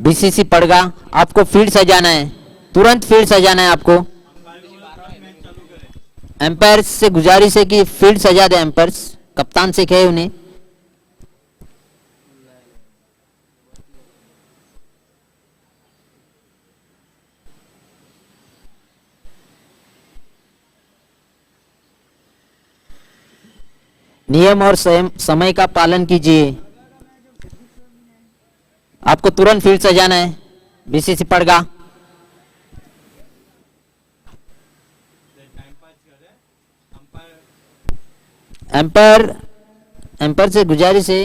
BCC पड़गा, आपको field सजाना है, तुरंत फील्ड सजाना है आपको। एम्पायर से गुजारिश है कि फील्ड सजा दे। एम्पायर्स कप्तान से कहे उन्हें। नियम और समय का पालन कीजिए। आपको तुरंत फील्ड सजाना है। बीसीसी पड़गा। एम्पायर से गुजारिश है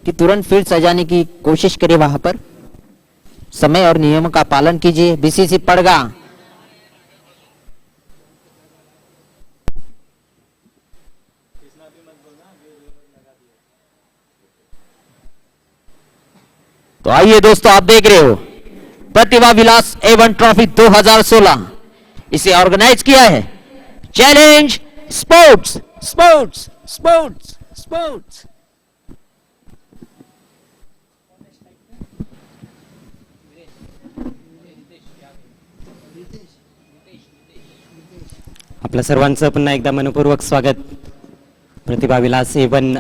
कि तुरंत फील्ड सजाने की कोशिश करें। वहां पर समय और नियमों का पालन कीजिए। बीसीसी पड़गा। तो आइए दोस्तों, आप देख रहे हो प्रतिभा विलास A1 ट्रॉफी 2016। इसे ऑर्गेनाइज किया है challenge sports sports sports sports. आपल्या सर्वांचं पुन्हा एकदा मनपूर्वक स्वागत प्रतिभा विलास A1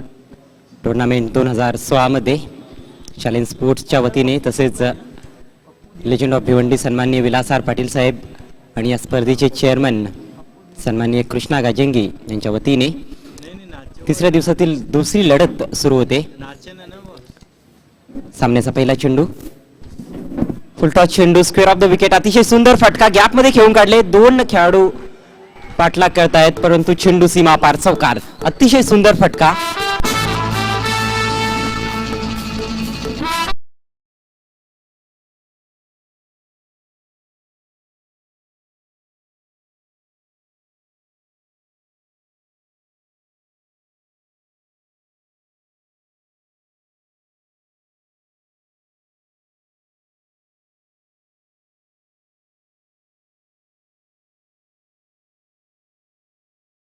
टुर्नामेंट 2016 मध्ये चॅलेंज स्पोर्ट्सच्या वतीने, तसेच लेजंड ऑफ भिवंडी सन्माननीय विलास आर पाटील साहेब आणि या स्पर्धेचे चेअरमन सन्माननीय कृष्णा गाजेंगी यांच्या वतीने तिसऱ्या दिवसातील दुसरी लढत सुरू होते। सामन्याचा पहिला चेंडू, फुलटॉस चेंडू, स्क्वेअर ऑफ द विकेट, अतिशय सुंदर फटका, गॅप मध्ये खेळून काढले। दोन खेळाडू पाठलाग करतायत परंतु चेंडू सीमा पार, चौकार, अतिशय सुंदर फटका।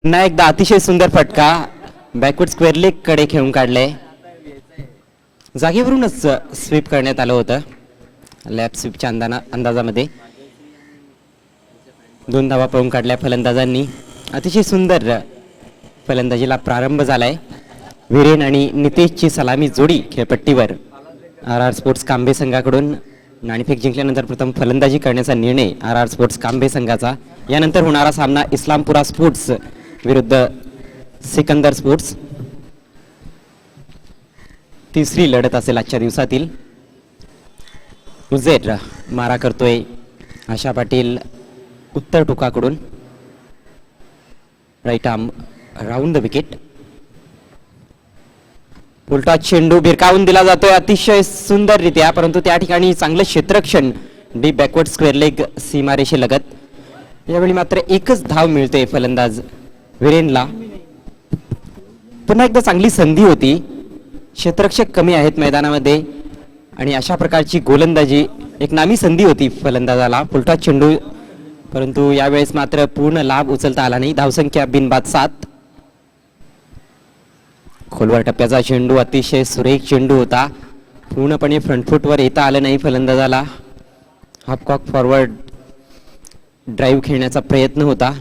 पुन्हा एकदा अतिशय सुंदर फटका, बॅकवर्ड स्क्वेअर लेग कडे खेळून काढले। जागेवरूनच स्वीप करण्यात आलं होतं लॅप स्वीपच्या अंदाजामध्ये। दोन धावा पळून काढल्या फलंदाजांनी। अतिशय सुंदर फलंदाजीला प्रारंभ झालाय। वीरेन आणि नितेशची सलामी जोडी खेळपट्टीवर। RR स्पोर्ट्स कांबे संघाकडून नाणेफेक जिंकल्यानंतर प्रथम फलंदाजी करण्याचा निर्णय RR स्पोर्ट्स कांबे संघाचा। यानंतर होणारा सामना इस्लामपुरा स्पोर्ट्स विरुद्ध सिकंदर स्पोर्ट्स। तिसरी लढत असेल आजच्या दिवसातील। उजेर मारा करतोय आशा पाटील उत्तर टोकाकडून, right arm round the wicket. उलटा चेंडू भिरकावून दिला जातोय अतिशय सुंदररित्या, परंतु त्या ठिकाणी चांगलं क्षेत्ररक्षण डीप बॅकवर्ड स्क्वेअर लेग सीमारेषे लगत। यावेळी मात्र एकच धाव मिळते फलंदाज वीरेनला। पुन्हा एकदा चांगली संधी होती, क्षेत्ररक्षक कमी आहेत मैदानामध्ये आणि अशा प्रकारची गोलंदाजी एक नामी संधी होती फलंदाजाला। उलटा चेंडू, परंतु यावेळेस मात्र पूर्ण लाभ उचलता आला नाही। धावसंख्या बिनबाद 7। खोलवर टप्प्याचा चेंडू, अतिशय सुरेख चेंडू होता, पूर्णपणे फ्रंटफूटवर येता आलं नाही फलंदाजाला। हाफ कॉक फॉरवर्ड ड्राईव्ह खेळण्याचा प्रयत्न होता,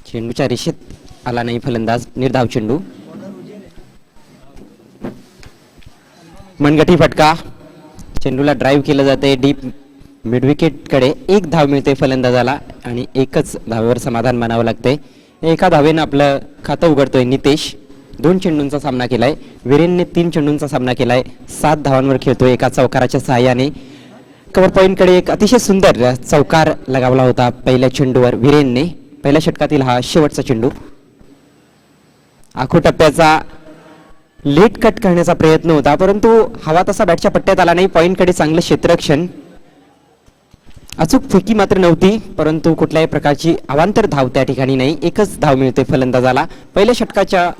चेंडूच्या रेषेत आला नाही फलंदाज। निर्धाव चेंडू, मनगटी फटका, चेंडूला ड्राईव्ह केलं जाते डीप मिड विकेट कडे। एक धाव मिळते फलंदाजाला आणि एकच धावेवर समाधान मानावं लागते। एका धावेनं आपलं खातं उघडतोय नितेश। 2 चेंडूंचा सामना केलाय वीरेनने, 3 चेंडूंचा सामना केलाय। 7 धावांवर खेळतोय एका चौकाराच्या सहाय्याने। कव्हर पॉइंट कडे एक अतिशय सुंदर चौकार लगावला होता पहिल्या चेंडूवर वीरेनने। पहिल्या षटकातील हा शेवटचा चेंडू। आखो टप्प्याचा लेट कट करण्याचा प्रयत्न होता, परंतु हवा तसा बॅटच्या पट्ट्यात आला नाही। पॉइंट कडे चांगलं क्षेत्ररक्षण, अचूक फेकी मात्र नव्हती, परंतु कुठल्याही प्रकारची अवांतर धाव त्या ठिकाणी नाही। एकच धाव मिळते फलंदाजाला। पहिल्या षटकाच्या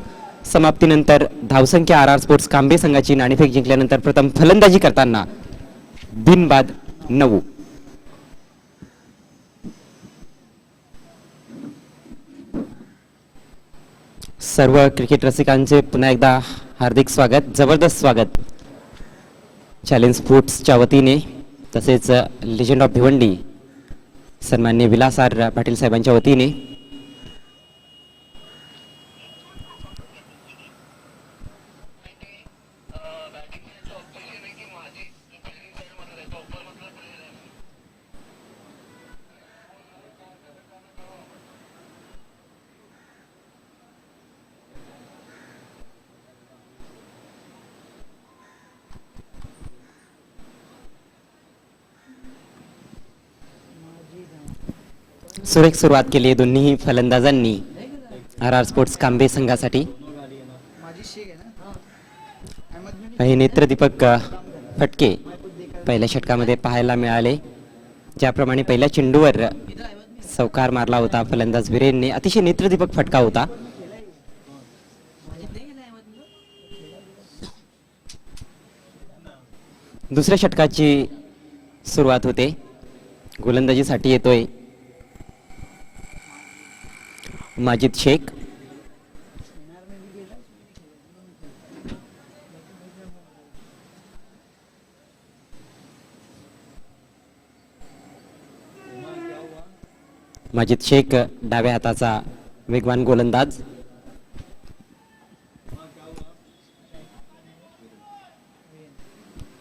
समाप्तीनंतर धावसंख्या RR स्पोर्ट्स कांबे संघाची नाणेफेक जिंकल्यानंतर प्रथम फलंदाजी करताना बिनबाद 9। सर्व क्रिकेट रसिकांचे पुन्हा एकदा हार्दिक स्वागत, जबरदस्त स्वागत चॅलेंज स्पोर्ट्सच्या वतीने। तसेच लेजंड ऑफ भिवंडी सन्माननीय विलास आर पाटील साहेबांच्या वतीने सुरेख सुरुवात केली आहे दोन्ही फलंदाजांनी आर आर स्पोर्ट्स कांबे संघासाठी. काही नेत्रदीपक फटके पहिल्या षटकामध्ये पाहायला मिळाले. ज्याप्रमाणे पहिल्या चेंडूवर चौकार मारला होता फलंदाज वीरेनने, अतिशय नेत्रदीपक फटका होता. दुसऱ्या षटकाची सुरुवात होते. गोलंदाजीसाठी येतोय माजिद शेख. माजिद शेख डाव्या हाताचा वेगवान गोलंदाज.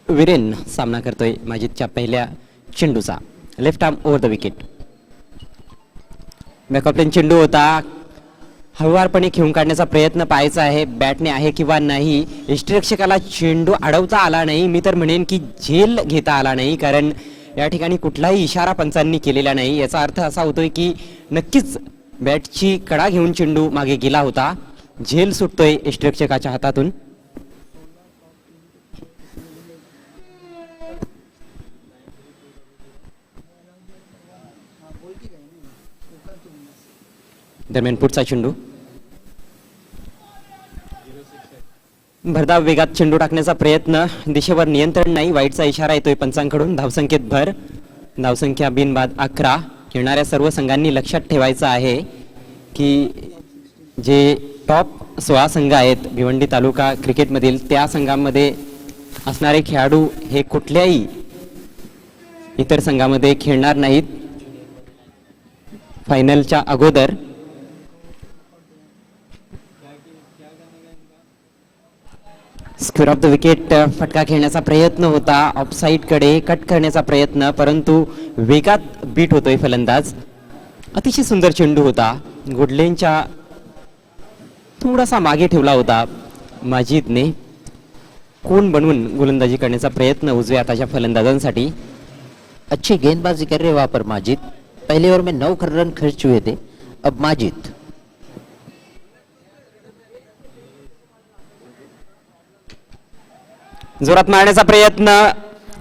वीरेन सामना करतोय माजिदच्या पहिल्या चेंडूचा. Left arm over the wicket. बॅकअपलेन चेंडू होता. हळुवारपणे खेळून काढण्याचा प्रयत्न पाहायचा आहे, बॅटने आहे किंवा नाही. यष्टिरक्षकाला चेंडू अडवता आला नाही, मी तर म्हणेन की झेल घेता आला नाही, कारण या ठिकाणी कुठलाही इशारा पंचांनी केलेला नाही. याचा अर्थ असा होतोय की नक्कीच बॅटची कडा घेऊन चेंडू मागे गेला होता. झेल सुटतोय यष्टिरक्षकाच्या हातातून. दरम्यान पुढचा चेंडू. भरधाव वेगात चेंडू टाकण्याचा प्रयत्न, दिशेवर नियंत्रण नाही. वाईटचा इशारा येतोय पंचांकडून. धावसंख्येत भर. धावसंख्या बिनबाद 11. खेळणाऱ्या सर्व संघांनी लक्षात ठेवायचं आहे की जे टॉप 16 संघ आहेत भिवंडी तालुका क्रिकेटमधील, त्या संघांमध्ये असणारे खेळाडू हे कुठल्याही इतर संघामध्ये खेळणार नाहीत फायनलच्या अगोदर. स्क्वेअर ऑफ द विकेट फटका खेळण्याचा प्रयत्न होता. ऑफसाईड कडे कट करण्याचा प्रयत्न, परंतु वेगात बीट होतोय फलंदाज. अतिशय सुंदर चेंडू होता. गुडलेनच्या थोडासा मागे ठेवला होता माजिदने. कोण बनवून गोलंदाजी करण्याचा प्रयत्न उजव्या हाताच्या फलंदाजांसाठी. अच्छी गेंदबाजी कर रहे वहां पर माजिद. पहले ओवर में 9 रन खर्च हुए थे. अब माजिद जोरात मारण्याचा प्रयत्न,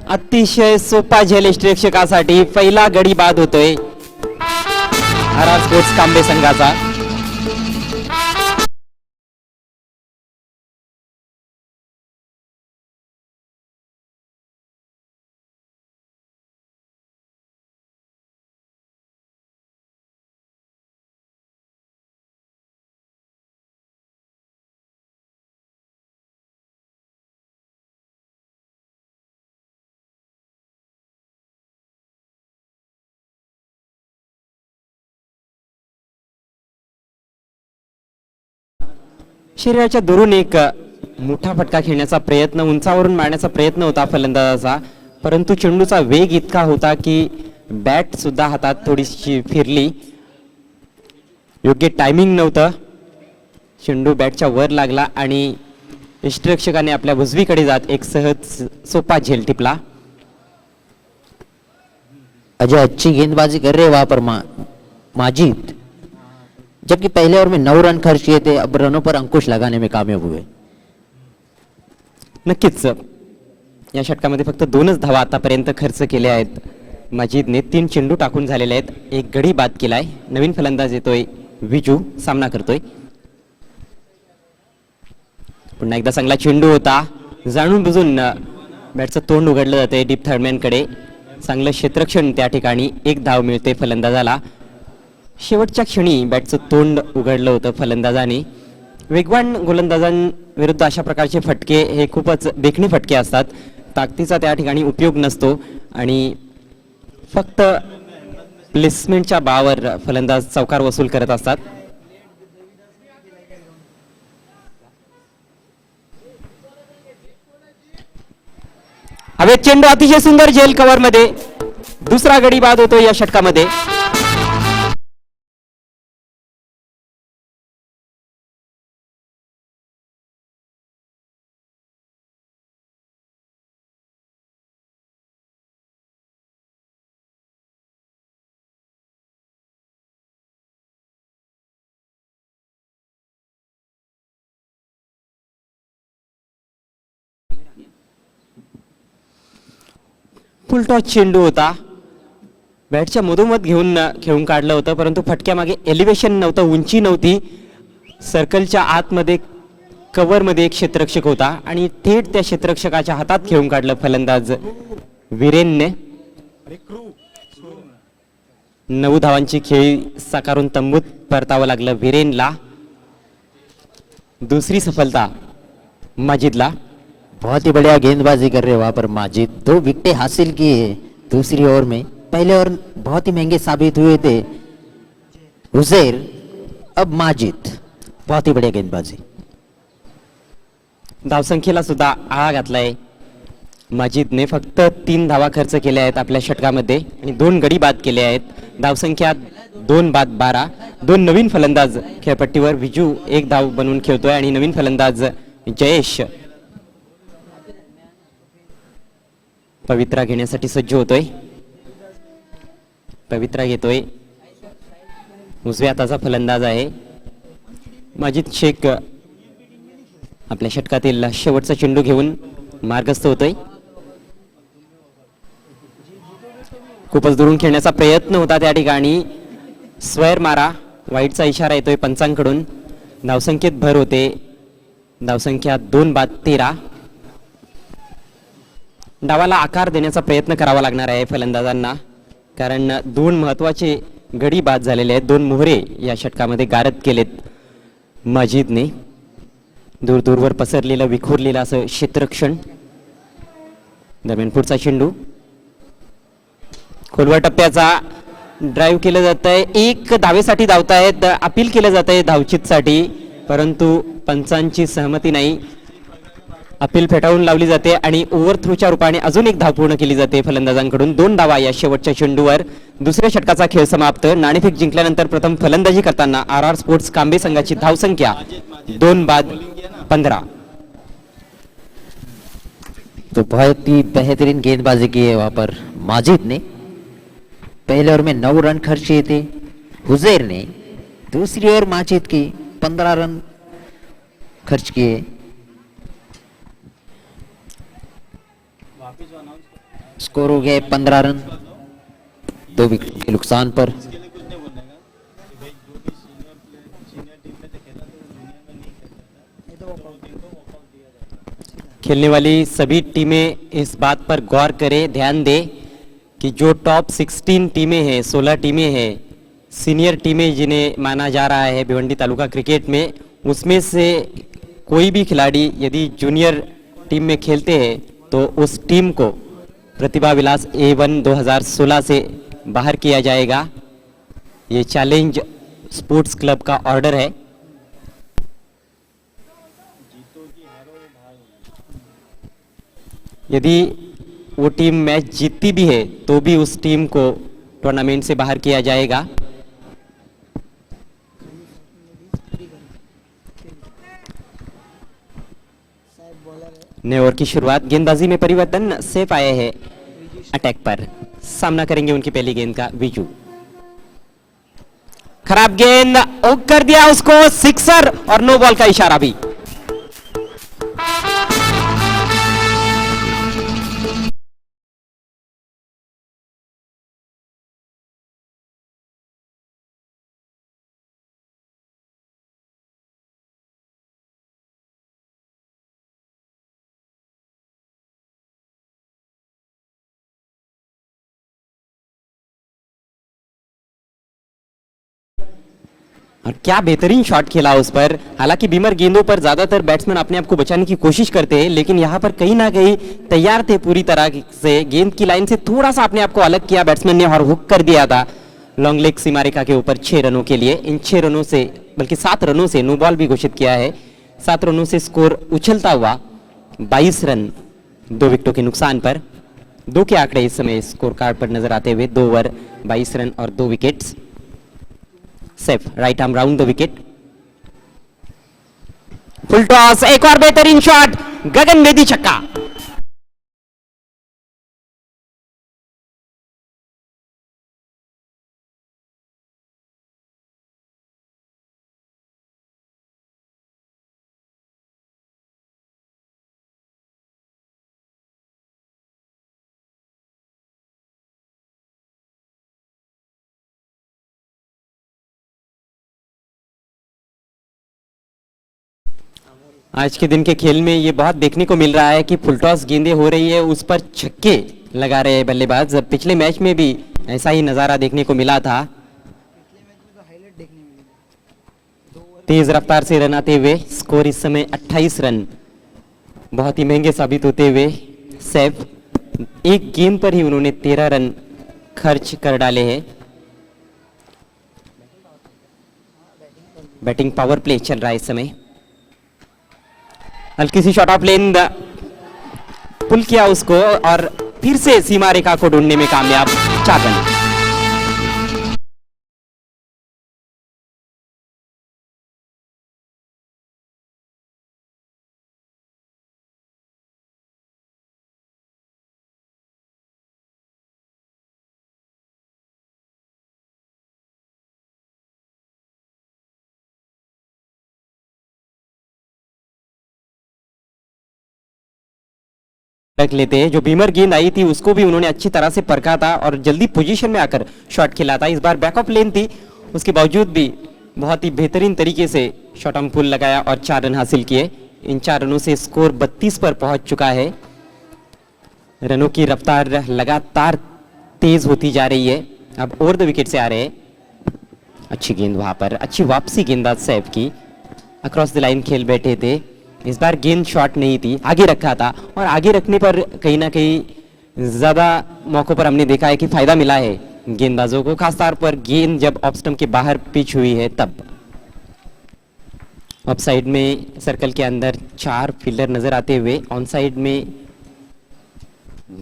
अतिशय सोपा झेल यष्टिरक्षकासाठी. पहिला गडी बाद होतोय आर आर स्पोर्ट्स कांबे संघाचा. शरीराच्या दुरून एक मोठा फटका खेळण्याचा प्रयत्न, उंचावरून मारण्याचा प्रयत्न होता फलंदाजाचा, परंतु चेंडूचा वेग इतका होता की बॅट सुद्धा हातात थोडीशी फिरली. योग्य टायमिंग नव्हतं. चेंडू बॅटच्या वर लागला आणि यष्टिरक्षकाने आपल्या उजवीकडे जात एक सहज सोपा झेल टिपला. अजय अच्छी गेंदबाजी कर रहे वहां पर माजिद, जबकि पहले ओवर में 9 रन खर्च किए थे. अब रनों पर अंकुश लगाने में कामयाब हुए. नक्कीच या षटकामध्ये फक्त 2च धावा आतापर्यंत खर्च केल्या आहेत माजिदने. 3 चेंडू टाकून झालेले आहेत. एक गडी बाद केलाय. नवीन फलंदाज येतोय विजू, सामना करतोय. पुन्हा एकदा चांगला चेंडू होता. जाणून बुजून बॅटचं तोंड उघडलं जाते डीप थर्डमॅनकडे. चांगलं क्षेत्ररक्षण त्या ठिकाणी. एक धाव मिळते फलंदाजाला. शेवटच्या क्षणी बॅटचं तोंड उघडलं होतं फलंदाजाने. वेगवान गोलंदाजांविरुद्ध अशा प्रकारचे फटके हे खूपच देखणे फटके असतात. ताकदीचा त्या ठिकाणी उपयोग नसतो. आणि फक्त प्लेसमेंटच्या बावर फलंदाज चौकार वसूल करत असतात. हवेत चेंडू अतिशय सुंदर जेल कव्हर मध्ये. दुसरा गडी बाद होतो या षटकामध्ये. फुलटॉस चेंडू होता. बॅटच्या मधोमध घेऊन खेळून काढलं होतं, परंतु फटक्यामागे एलिव्हेशन नव्हतं, उंची नव्हती. सर्कलच्या आतमध्ये कव्हरमध्ये एक क्षेत्ररक्षक होता आणि थेट त्या क्षेत्ररक्षकाच्या हातात खेळून काढलं फलंदाज वीरेनने. 9 धावांची खेळी साकारून तंबूत परतावं लागलं वीरेनला. दुसरी सफलता माजिदला. बहुत ही बढ़िया गेंदबाजी कर रहे हो वहाँ पर माजिद. 2 विकेटें हासिल की है दूसरी ओवर में. पहले ओवर बहुत ही महंगे साबित हुए थे हुसैर, अब माजिद. बहुत ही बढ़िया गेंदबाजी. धावसंख्येला सुद्धा आळा घातलाय माजिदने. फक्त 3 धावा खर्च केल्या आहेत आपल्या षटकामध्ये आणि 2 गडी बाद केले आहेत. धावसंख्या 2 बाद 12. 2 नवीन फलंदाज खेळपट्टीवर. विजू 1 धाव बनवून खेळतोय आणि नवीन फलंदाज जयेश पवित्रा घेण्यासाठी सज्ज होतोय. पवित्रा घेतोय. उजव्या हाताचा फलंदाज आहे. माजिद शेख आपल्या षटकातील शेवटचा चेंडू घेऊन मार्गस्थ होतोय. खूपच दुरून खेळण्याचा प्रयत्न होता त्या ठिकाणी. स्क्वेअर मारा, वाईटचा इशारा येतोय पंचांकडून. धावसंख्येत भर होते. धावसंख्या 2 बाद 13. डावाला आकार देण्याचा प्रयत्न करावा लागणार आहे फलंदाजांना, कारण 2 महत्वाचे गडी बाद झालेले आहेत. 2 मोहरे या षटकामध्ये गारद केलेत माजिदने. दूर दूरवर पसरलेलं विखुरलेलं असं क्षेत्ररक्षण. दरम्यान पुढचा चेंडू खोलवर टप्प्याचा ड्राईव्ह केलं जात आहे. 1 धावेसाठी धावतायत. अपील केलं जात आहे धावचीतसाठी, परंतु पंचांची सहमती नाही. अपील फेटाळून लावली जाते आणि ओव्हरथ्रोच्या रूपाने अजून 1 धाव पूर्ण केली जाते फलंदाजांकडून. 2 धावा या शेवटच्या चेंडूवर. दुसऱ्या षटकाचा खेळ समाप्त. नाणेफेक जिंकल्यानंतर प्रथम फलंदाजी करताना RR स्पोर्ट्स कांबे संघाची धावसंख्या 2 बाद 15. तो बहुत ही बेहतरीन गेंदबाजी की है वहाँ पर माजिद ने. पहले ओवर में 9 रन खर्च किए थे हुजैर ने. दूसरी ओवर माजिद की 15 रन खर्च किए. स्कोर हो गए 15 रन 2 विकेट के नुकसान पर. खेलने वाली सभी टीमें इस बात पर गौर करें, ध्यान दें कि जो टॉप 16 टीमें हैं, 16 टीमें हैं, सीनियर टीमें जिन्हें माना जा रहा है भिवंडी तालुका क्रिकेट में, उसमें से कोई भी खिलाड़ी यदि जूनियर टीम में खेलते हैं तो उस टीम को प्रतिभा विलास A1 2016 से बाहर किया जाएगा. ये चैलेंज स्पोर्ट्स क्लब का ऑर्डर है. यदि वो टीम मैच जीतती भी है तो भी उस टीम को टूर्नामेंट से बाहर किया जाएगा. नए ओवर की शुरुआत. गेंदबाजी में परिवर्तन. सेफ आए हैं अटैक पर. सामना करेंगे उनकी पहली गेंद का विजू. खराब गेंद कर दिया उसको सिक्सर और नो बॉल का इशारा भी. और क्या बेहतरीन शॉट खेला उस पर। हालांकि बीमर गेंदों पर ज्यादातर बैट्समैन अपने आप को बचाने की कोशिश करते हैं, लेकिन यहाँ पर कहीं ना कहीं तैयार थे पूरी तरह से, गेंद की लाइन से थोड़ा सा अपने आप को अलग किया बैट्समैन ने और हुक कर दिया था लॉन्ग लेग सीमा रेखा के ऊपर 6 रनों के लिए। इन 6 रनों से, बल्कि 7 रनों से, नो बॉल भी घोषित किया है, 7 रनों से स्कोर उछलता हुआ 22 रन 2 विकेटों के नुकसान पर। 2 के आंकड़े इस समय स्कोर कार्ड पर नजर आते हुए, 2 ओवर 22 रन और 2 wickets. Safe right arm round the wicket. Full toss, एक और बेहतरीन शॉट, गगन बेदी छक्का। आज के दिन के खेल में ये बहुत देखने को मिल रहा है कि फुल टॉस गेंदें हो रही है, उस पर छक्के लगा रहे हैं बल्लेबाज। पिछले मैच में भी ऐसा ही नजारा देखने को मिला था। तेज रफ्तार से रन आते हुए स्कोर इस समय 28 रन, बहुत ही महंगे साबित होते हुए सैफ एक गेंद पर ही उन्होंने 13 रन खर्च कर डाले हैं। बैटिंग पावर प्ले चल रहा है इस समय। हल्की सी शॉट ऑफ लेन पुल किया उसको और फिर से सीमा रेखा को ढूंढने में कामयाब, 4 रन। रख लेते हैं। जो बीमर गेंद आई थी उसको भी उन्होंने अच्छी तरह से परखा था और जल्दी पोजीशन में आकर शॉट खेला था। इस बार बैकअप लेन थी, उसके बावजूद भी बहुत ही बेहतरीन तरीके से शॉट ऑन पुल लगाया और 4 रन हासिल किए। इन 4 रनों से स्कोर 32 पर पहुंच चुका है। रनों की रफ्तार लगातार तेज होती जा रही है। अब ओवर द विकेट से आ रहे हैं। अच्छी गेंद वहां पर, अच्छी वापसी गेंदबाज सैफ की, अक्रॉस द लाइन खेल बैठे थे। इस बार गेंद शॉट नहीं थी, आगे रखा था और आगे रखने पर कहीं ना कहीं ज्यादा मौकों पर हमने देखा है कि फायदा मिला है गेंदबाजों को, खासतौर पर गेंद जब ऑफ स्टंप के बाहर पिच हुई है तब। ऑफ साइड में सर्कल के अंदर 4 फील्डर नजर आते हुए, ऑन साइड में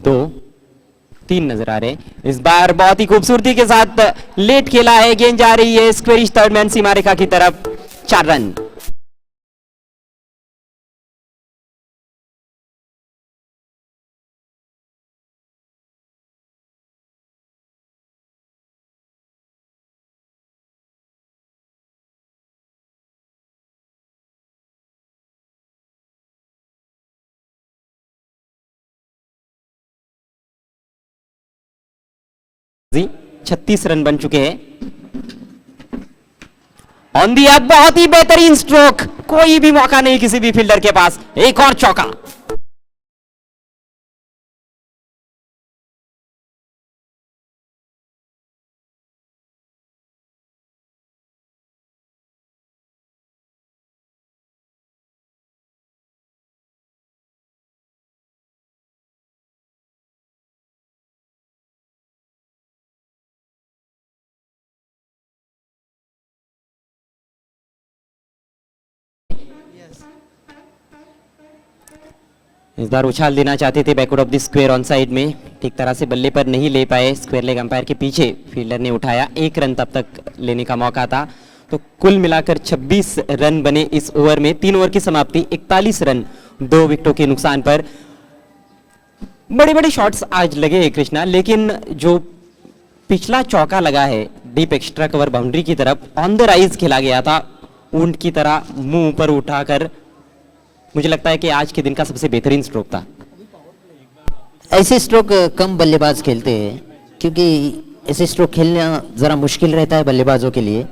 2-3 नजर आ रहे हैं। इस बार बहुत ही खूबसूरती के साथ लेट खेला है, गेंद जा रही है स्क्वेरिश थर्ड मैन सीमा रेखा की तरफ, 4 रन। जी 36 रन बन चुके हैं। ऑन दी अब बहुत ही बेहतरीन स्ट्रोक, कोई भी मौका नहीं किसी भी फील्डर के पास, एक और चौका। इस बार उछाल देना चाहते थे backward of the square on side में, ठीक तरह से बल्ले पर नहीं ले पाए। स्क्वायर लेग अंपायर के पीछे फील्डर ने उठाया, 1 रन तब तक लेने का मौका था। तो कुल मिलाकर 26 रन बने इस ओवर में। 3 ओवर की समाप्ति, 41 रन 2 विकेटों के नुकसान पर। बड़े बड़े शॉट्स आज लगे हैं कृष्णा, लेकिन जो पिछला चौका लगा है डीप एक्स्ट्रा कवर बाउंड्री की तरफ, ऑन द राइज खेला गया था, ऊंट की तरह मुंह ऊपर उठाकर, मुझे लगता है कि आज के दिन का सबसे बेहतरीन स्ट्रोक था। ऐसे स्ट्रोक कम बल्लेबाज खेलते हैं, क्योंकि ऐसे स्ट्रोक खेलना ज़रा मुश्किल रहता है बल्लेबाजों के लिए।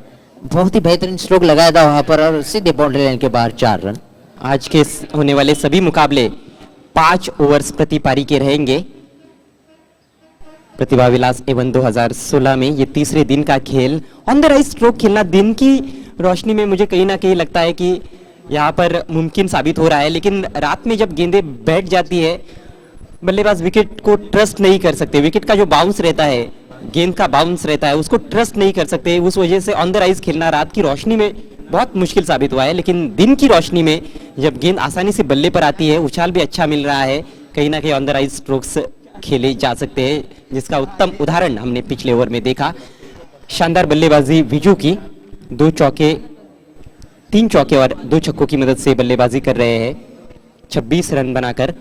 बहुत ही बेहतरीन स्ट्रोक लगाया था वहाँ पर और सीधे बाउंड्री लाइन के बाहर 4 रन। आज के होने वाले सभी मुकाबले 5 ओवर्स प्रति पारी के रहेंगे। प्रतिभा विलास A1 2016 में ये तीसरे दिन का खेल। ऑन द राइज स्ट्रोक खेलना दिन की रोशनी में मुझे कहीं ना कहीं लगता है कि यहाँ पर मुमकिन साबित हो रहा है, लेकिन रात में जब गेंदें बैठ जाती है बल्लेबाज विकेट को ट्रस्ट नहीं कर सकते। विकेट का जो बाउंस रहता है, गेंद का बाउंस रहता है, उसको ट्रस्ट नहीं कर सकते। उस वजह से ऑन द राइज खेलना रात की रोशनी में बहुत मुश्किल साबित हुआ है, लेकिन दिन की रोशनी में जब गेंद आसानी से बल्ले पर आती है, उछाल भी अच्छा मिल रहा है, कहीं ना कहीं ऑन द राइज स्ट्रोक्स खेले जा सकते हैं, जिसका उत्तम उदाहरण हमने पिछले ओवर में देखा। शानदार बल्लेबाजी विजू की, 3 चौके और 2 छक्कों की मदद से बल्लेबाजी कर रहे हैं। 26 रन बनाकर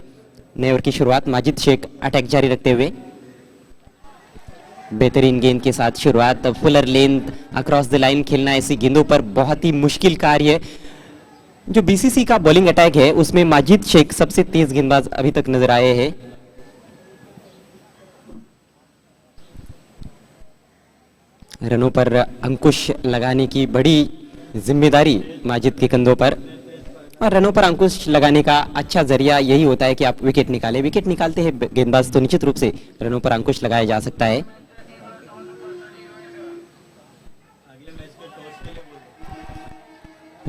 नए ओवर की शुरुआत। माजिद शेख अटैक जारी रखते हुए, बेहतरीन गेंद के साथ शुरुआत। Fuller length across the line खेलना ऐसी गेंदों पर बहुत ही मुश्किल कार्य। जो बीसीसी का बॉलिंग अटैक है उसमें माजिद शेख सबसे तेज गेंदबाज अभी तक नजर आए हैं। रनों पर अंकुश लगाने की बड़ी जिम्मेदारी माजिद के कंधों पर, और रनों पर अंकुश लगाने का अच्छा जरिया यही होता है कि आप विकेट निकालें। विकेट निकालते हैं गेंदबाज तो निश्चित रूप से रनों पर अंकुश लगाया जा सकता है।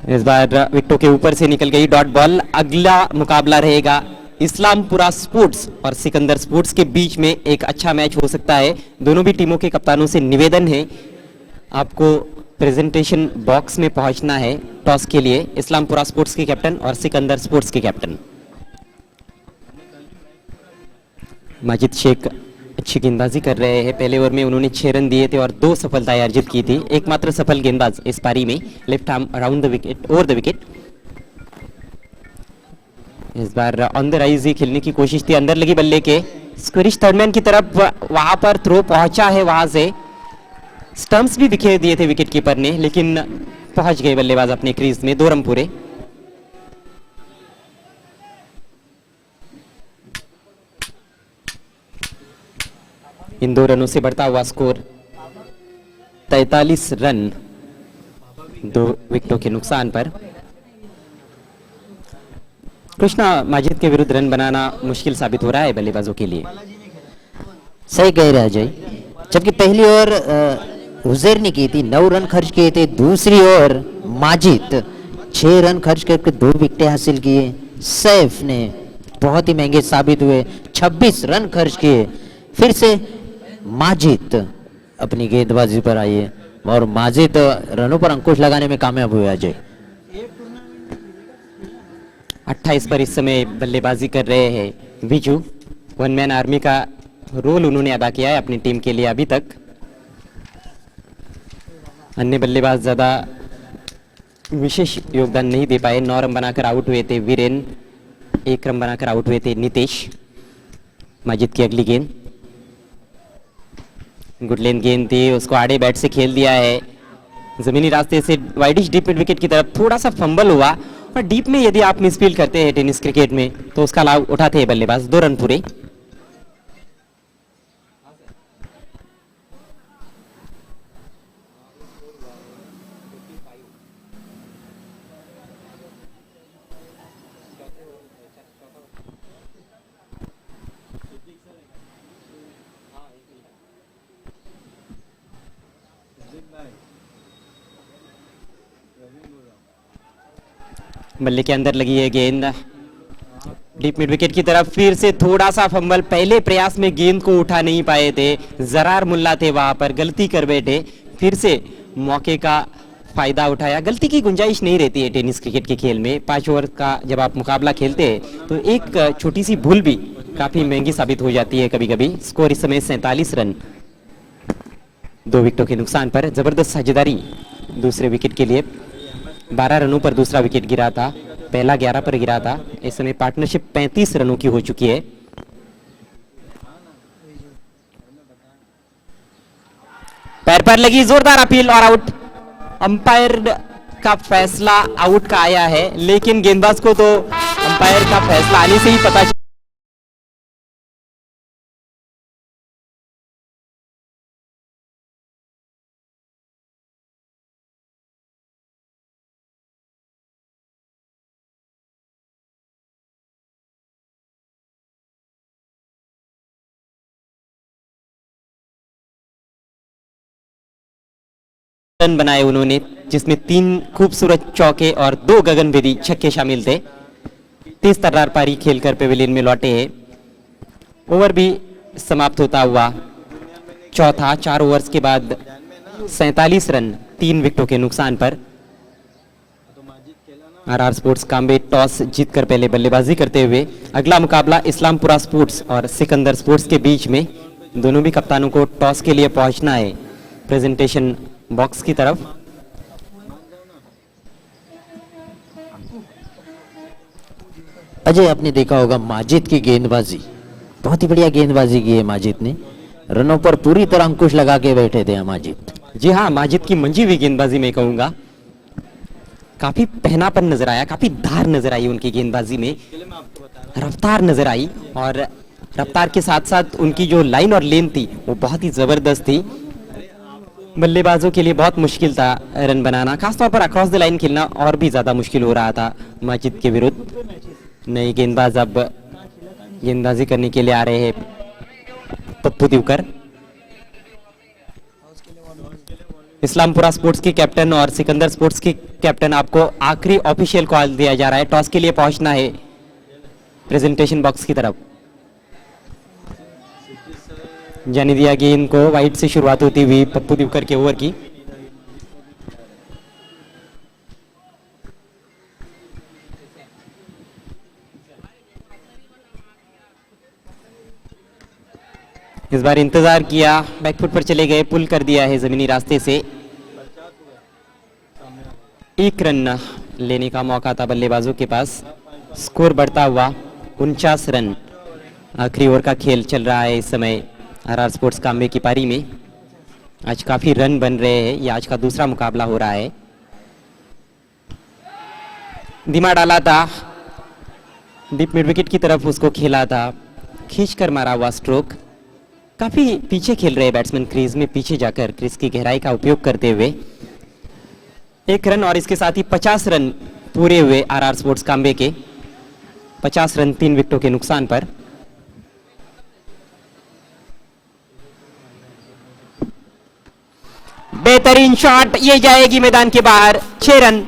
इस बार विकेटों के ऊपर से निकल गई डॉट बॉल। अगला मुकाबला रहेगा इस्लामपुरा स्पोर्ट्स और सिकंदर स्पोर्ट्स के बीच में। एक अच्छा मैच हो सकता है। दोनों भी टीमों के कप्तानों से निवेदन है, आपको प्रेजेंटेशन बॉक्स में पहुंचना है टॉस के लिए। इस्लामपुरा स्पोर्ट्स के कैप्टन और सिकंदर स्पोर्ट्स के कैप्टन। माजिद शेख अच्छी गेंदबाजी कर रहे हैं। पहले ओवर में उन्होंने 6 रन दिए थे और 2 सफलताएं अर्जित की थी। एकमात्र सफल गेंदबाज इस पारी में, left arm around the wicket, over the wicket. इस बार ऑन द राइज ही खेलने की कोशिश थी, अंदर लगी बल्ले के। स्क्विरिश थर्डमैन की तरफ वहां पर थ्रो पहुंचा है, वहां से स्टंप्स भी बिखेर दिए थे विकेट कीपर ने, लेकिन पहुंच गए बल्लेबाज अपने क्रीज में। 2 रन पूरे। इन 2 रनों से बढ़ता हुआ स्कोर 43 रन 2 विकेटों के नुकसान पर। कृष्णा, माजिद के विरुद्ध रन बनाना मुश्किल साबित हो रहा है बल्लेबाजों के लिए। सही कह रहे हैं अजय। जबकि पहली ओवर हुजैर ने की थी, 9 रन खर्च किए थे। दूसरी ओवर माजिद 6 रन खर्च करके 2 विकेटें हासिल किए। सैफ ने बहुत ही महंगे साबित हुए, 26 रन खर्च किए। फिर से माजिद अपनी गेंदबाजी पर आई है और माजिद रनों पर अंकुश लगाने में कामयाब हुए अजय। 28 पर इस समय बल्लेबाजी कर रहे हैं विजू। 1 मैन आर्मी का रोल उन्होंने अदा किया है अपनी टीम के लिए अभी तक। अन्य बल्लेबाज ज्यादा विशेष योगदान नहीं दे पाए। 9 रन बनाकर आउट हुए थे वीरेन, 1 रन बनाकर आउट हुए थे नितेश। माजिद की अगली गेंद, गुड लेंथ गेंद थी, उसको आड़े बैट से खेल दिया है। जमीनी रास्ते से वाइडिश डीप मिड विकेट की तरफ थोड़ा सा फंबल हुआ, और डीप में यदि आप मिसफील्ड करते हैं टेनिस क्रिकेट में तो उसका लाभ उठाते हैं बल्लेबाज। 2 रन पूरे। बल्ले के अंदर लगी है गेंद डीप मिड विकेट की तरफ। फिर से थोड़ा सा फंबल, पहले प्रयास में गेंद को उठा नहीं पाए थे। जरार मुल्ला थे वहां पर, गलती कर बैठे। फिर से मौके का फायदा उठाया। गलती की गुंजाइश नहीं रहती है टेनिस क्रिकेट के खेल में। 5 ओवर का जब आप मुकाबला खेलते हैं तो एक छोटी सी भूल भी काफी महंगी साबित हो जाती है कभी कभी। स्कोर इस समय 47 रन 2 विकेटों के नुकसान पर। जबरदस्त साझेदारी दूसरे विकेट के लिए। 12 रनों पर दूसरा विकेट गिरा था, पहला 11 पर गिरा था। इस समय पार्टनरशिप 35 रनों की हो चुकी है। पैर पर लगी जोरदार अपील और आउट। अंपायर का फैसला आउट का आया है, लेकिन गेंदबाज को तो अंपायर का फैसला आने से ही पता रन बनाए उन्होंने। जिसमें 3 खूबसूरत चौके और 2 गगनभेदी छक्के शामिल थे। 30 तर्रार पारी खेलकर पेविलियन में लौटे हैं। ओवर भी समाप्त होता हुआ चौथा, 4 ओवर्स के बाद 47 रन 3 विकेटों के नुकसान पर। आरआर स्पोर्ट्स काम्बे टॉस जीतकर पहले बल्लेबाजी करते हुए। अगला मुकाबला इस्लामपुरा स्पोर्ट्स और सिकंदर स्पोर्ट्स के बीच में। दोनों भी कप्तानों को टॉस के लिए पहुंचना है प्रेजेंटेशन बॉक्स की तरफ। अजय, आपने देखा होगा माजिद की गेंदबाजी, बहुत ही बढ़िया गेंदबाजी की है माजिद ने। रनों पर पूरी तरह अंकुश लगा के बैठे थे माजिद। जी हाँ, माजिद की मंजी हुई गेंदबाजी में कहूंगा। काफी पहनापन नजर आया, काफी धार नजर आई उनकी गेंदबाजी में, रफ्तार नजर आई और रफ्तार के साथ साथ उनकी जो लाइन और लेन थी वो बहुत ही जबरदस्त थी। बल्लेबाजों के लिए बहुत मुश्किल था रन बनाना, खासतौर पर अक्रॉस द लाइन खेलना और भी ज्यादा मुश्किल हो रहा था माजिद के विरुद्ध। नई गेंदबाज अब गेंदबाजी करने के लिए आ रहे हैं पप्पू दिवकर। इस्लामपुरा स्पोर्ट्स के कैप्टन और सिकंदर स्पोर्ट्स के कैप्टन, आपको आखिरी ऑफिशियल कॉल दिया जा रहा है, टॉस के लिए पहुंचना है प्रेजेंटेशन बॉक्स की तरफ। जाने दिया गेंद को, वाइड से शुरुआत होती हुई पप्पू दिवकर के ओवर की। इस बार इंतजार किया, बैकफुट पर चले गए, पुल कर दिया है जमीनी रास्ते से। 1 रन लेने का मौका था बल्लेबाजों के पास। स्कोर बढ़ता हुआ 49 रन। आखिरी ओवर का खेल चल रहा है इस समय आरआर स्पोर्ट्स काम्बे की पारी में। आज काफी रन बन रहे हैं, ये आज का दूसरा मुकाबला हो रहा है। धीमा डाला था, डीप मिड विकेट की तरफ उसको खेला था, खींचकर मारा हुआ स्ट्रोक। काफी पीछे खेल रहे बैट्समैन, क्रीज में पीछे जाकर क्रीज की गहराई का उपयोग करते हुए। 1 रन और इसके साथ ही 50 रन पूरे हुए आरआर स्पोर्ट्स काम्बे के। 50 रन 3 विकेटों के नुकसान पर। बेहतरीन शॉट, ये जाएगी मैदान के बाहर। 6 रन।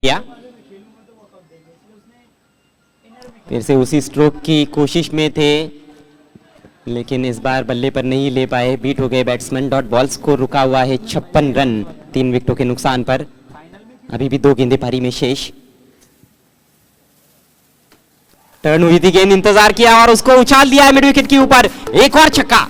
किया, फिर से उसी स्ट्रोक की कोशिश में थे, लेकिन इस बार बल्ले पर नहीं ले पाए, बीट हो गए बैट्समैन। डॉट बॉल स्कोर रुका हुआ है 56 रन 3 विकेटों के नुकसान पर। अभी भी 2 गेंदें पारी में शेष। टर्न हुई थी गेंद, इंतजार किया और उसको उछाल दिया है मिड विकेट के ऊपर। एक और छक्का।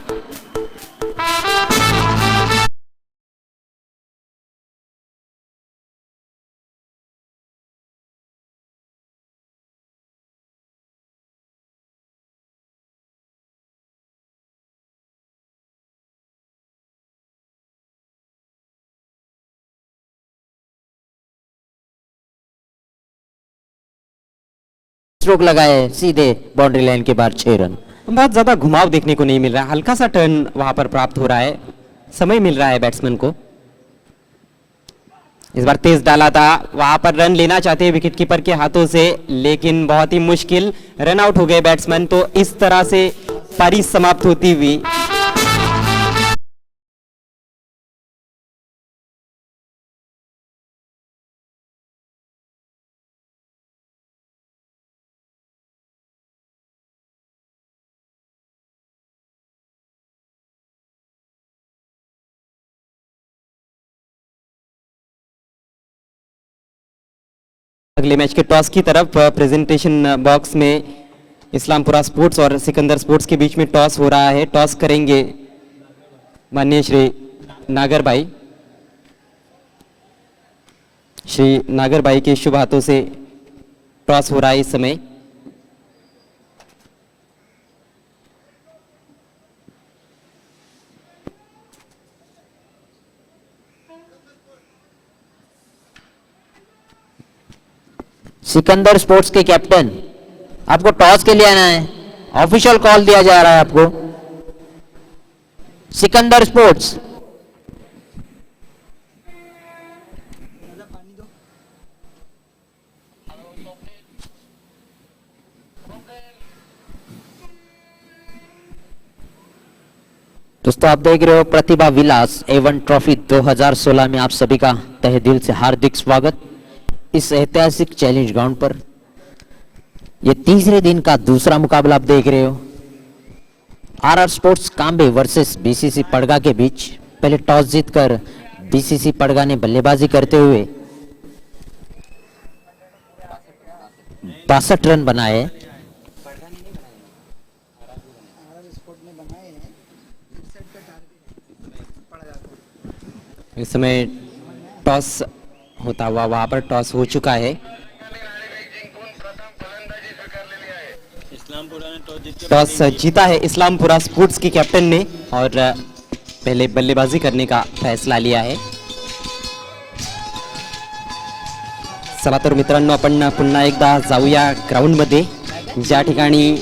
स्ट्रोक लगाए सीधे बाउंड्री लाइन के बाहर, 6 रन। बहुत ज्यादा घुमाव देखने को नहीं मिल रहा, हल्का सा टर्न वहां पर प्राप्त हो रहा है, समय मिल रहा है बैट्समैन को। इस बार तेज डाला था, वहां पर रन लेना चाहते हैं विकेट कीपर के हाथों से, लेकिन बहुत ही मुश्किल, रन आउट हो गए बैट्समैन। तो इस तरह से पारी समाप्त होती हुई अगले मैच के टॉस की तरफ। प्रेजेंटेशन बॉक्स में इस्लामपुरा स्पोर्ट्स और सिकंदर स्पोर्ट्स के बीच में टॉस हो रहा है। टॉस करेंगे माननीय श्री नागर भाई। श्री नागर भाई के शुभ हाथों से टॉस हो रहा है इस समय। सिकंदर स्पोर्ट्स के कैप्टन आपको टॉस के लिए आना है, ऑफिशियल कॉल दिया जा रहा है आपको। सिकंदर स्पोर्ट्स, दोस्तों आप देख रहे हो प्रतिभा विलास एवन ट्रॉफी 2016 में आप सभी का तहे दिल से हार्दिक स्वागत। इस ऐतिहासिक चैलेंज ग्राउंड पर ये तीसरे दिन का दूसरा मुकाबला आप देख रहे हो। RR sports Kambe versus BCC पड़गा के बीच। पहले टॉस जीतकर बीसीसी पड़गा ने बल्लेबाजी करते हुए 62 रन बनाए। इस समय टॉस होता हुआ वहां पर टॉस हो चुका है। टॉस जीता है इस्लामपुरा स्पोर्ट्स की कैप्टन ने और पहले बल्लेबाजी करने का फैसला लिया आहे। चला तर मित्रांनो आपण पुन्हा एकदा जाऊया ग्राउंड मध्ये, ज्या ठिकाणी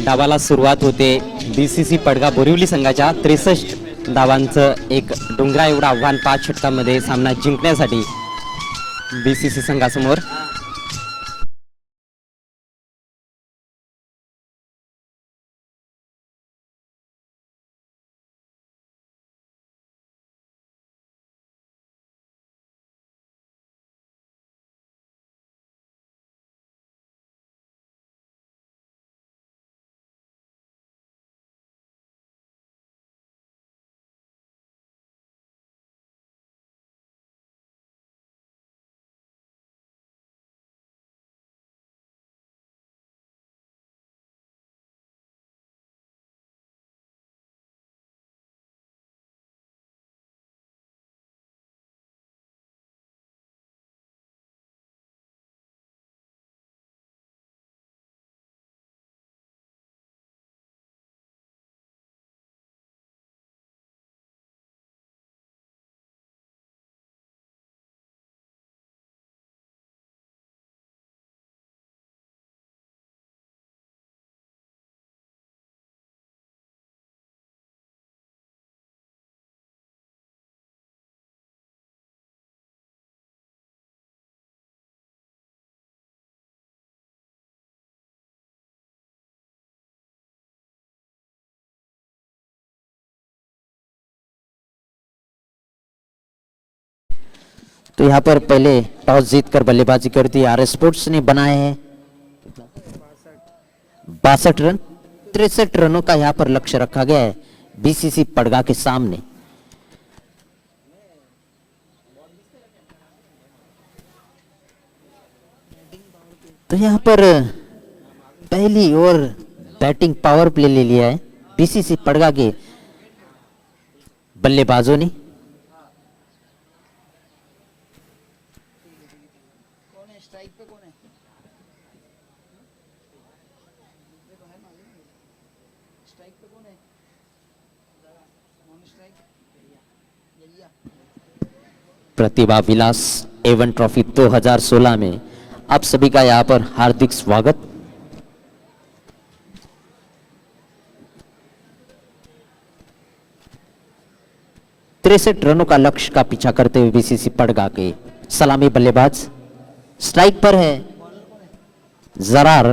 डावाला सुरुवात होते बीसीसी पडगा बोरिवली संघाच्या 63 धावांचं एक डोंगरा एवढं आव्हान 5 षटकांमध्ये सामना जिंकण्यासाठी बीसीसी संघासमोर। तो यहाँ पर पहले टॉस जीतकर बल्लेबाजी करती आर स्पोर्ट्स ने बनाए हैं 62 रन। 63 रनों का यहाँ पर लक्ष्य रखा गया है बीसीसी पड़गा के सामने। तो यहाँ पर पहली ओवर बैटिंग पावर प्ले ले लिया है बीसीसी पड़गा के बल्लेबाजों ने। प्रतिभा विलास एवन ट्रॉफी 2016 में आप सभी का यहां पर हार्दिक स्वागत। तिरसठ रनों का लक्ष्य का पीछा करते हुए बीसीसी पड़गा के सलामी बल्लेबाज स्ट्राइक पर है जरार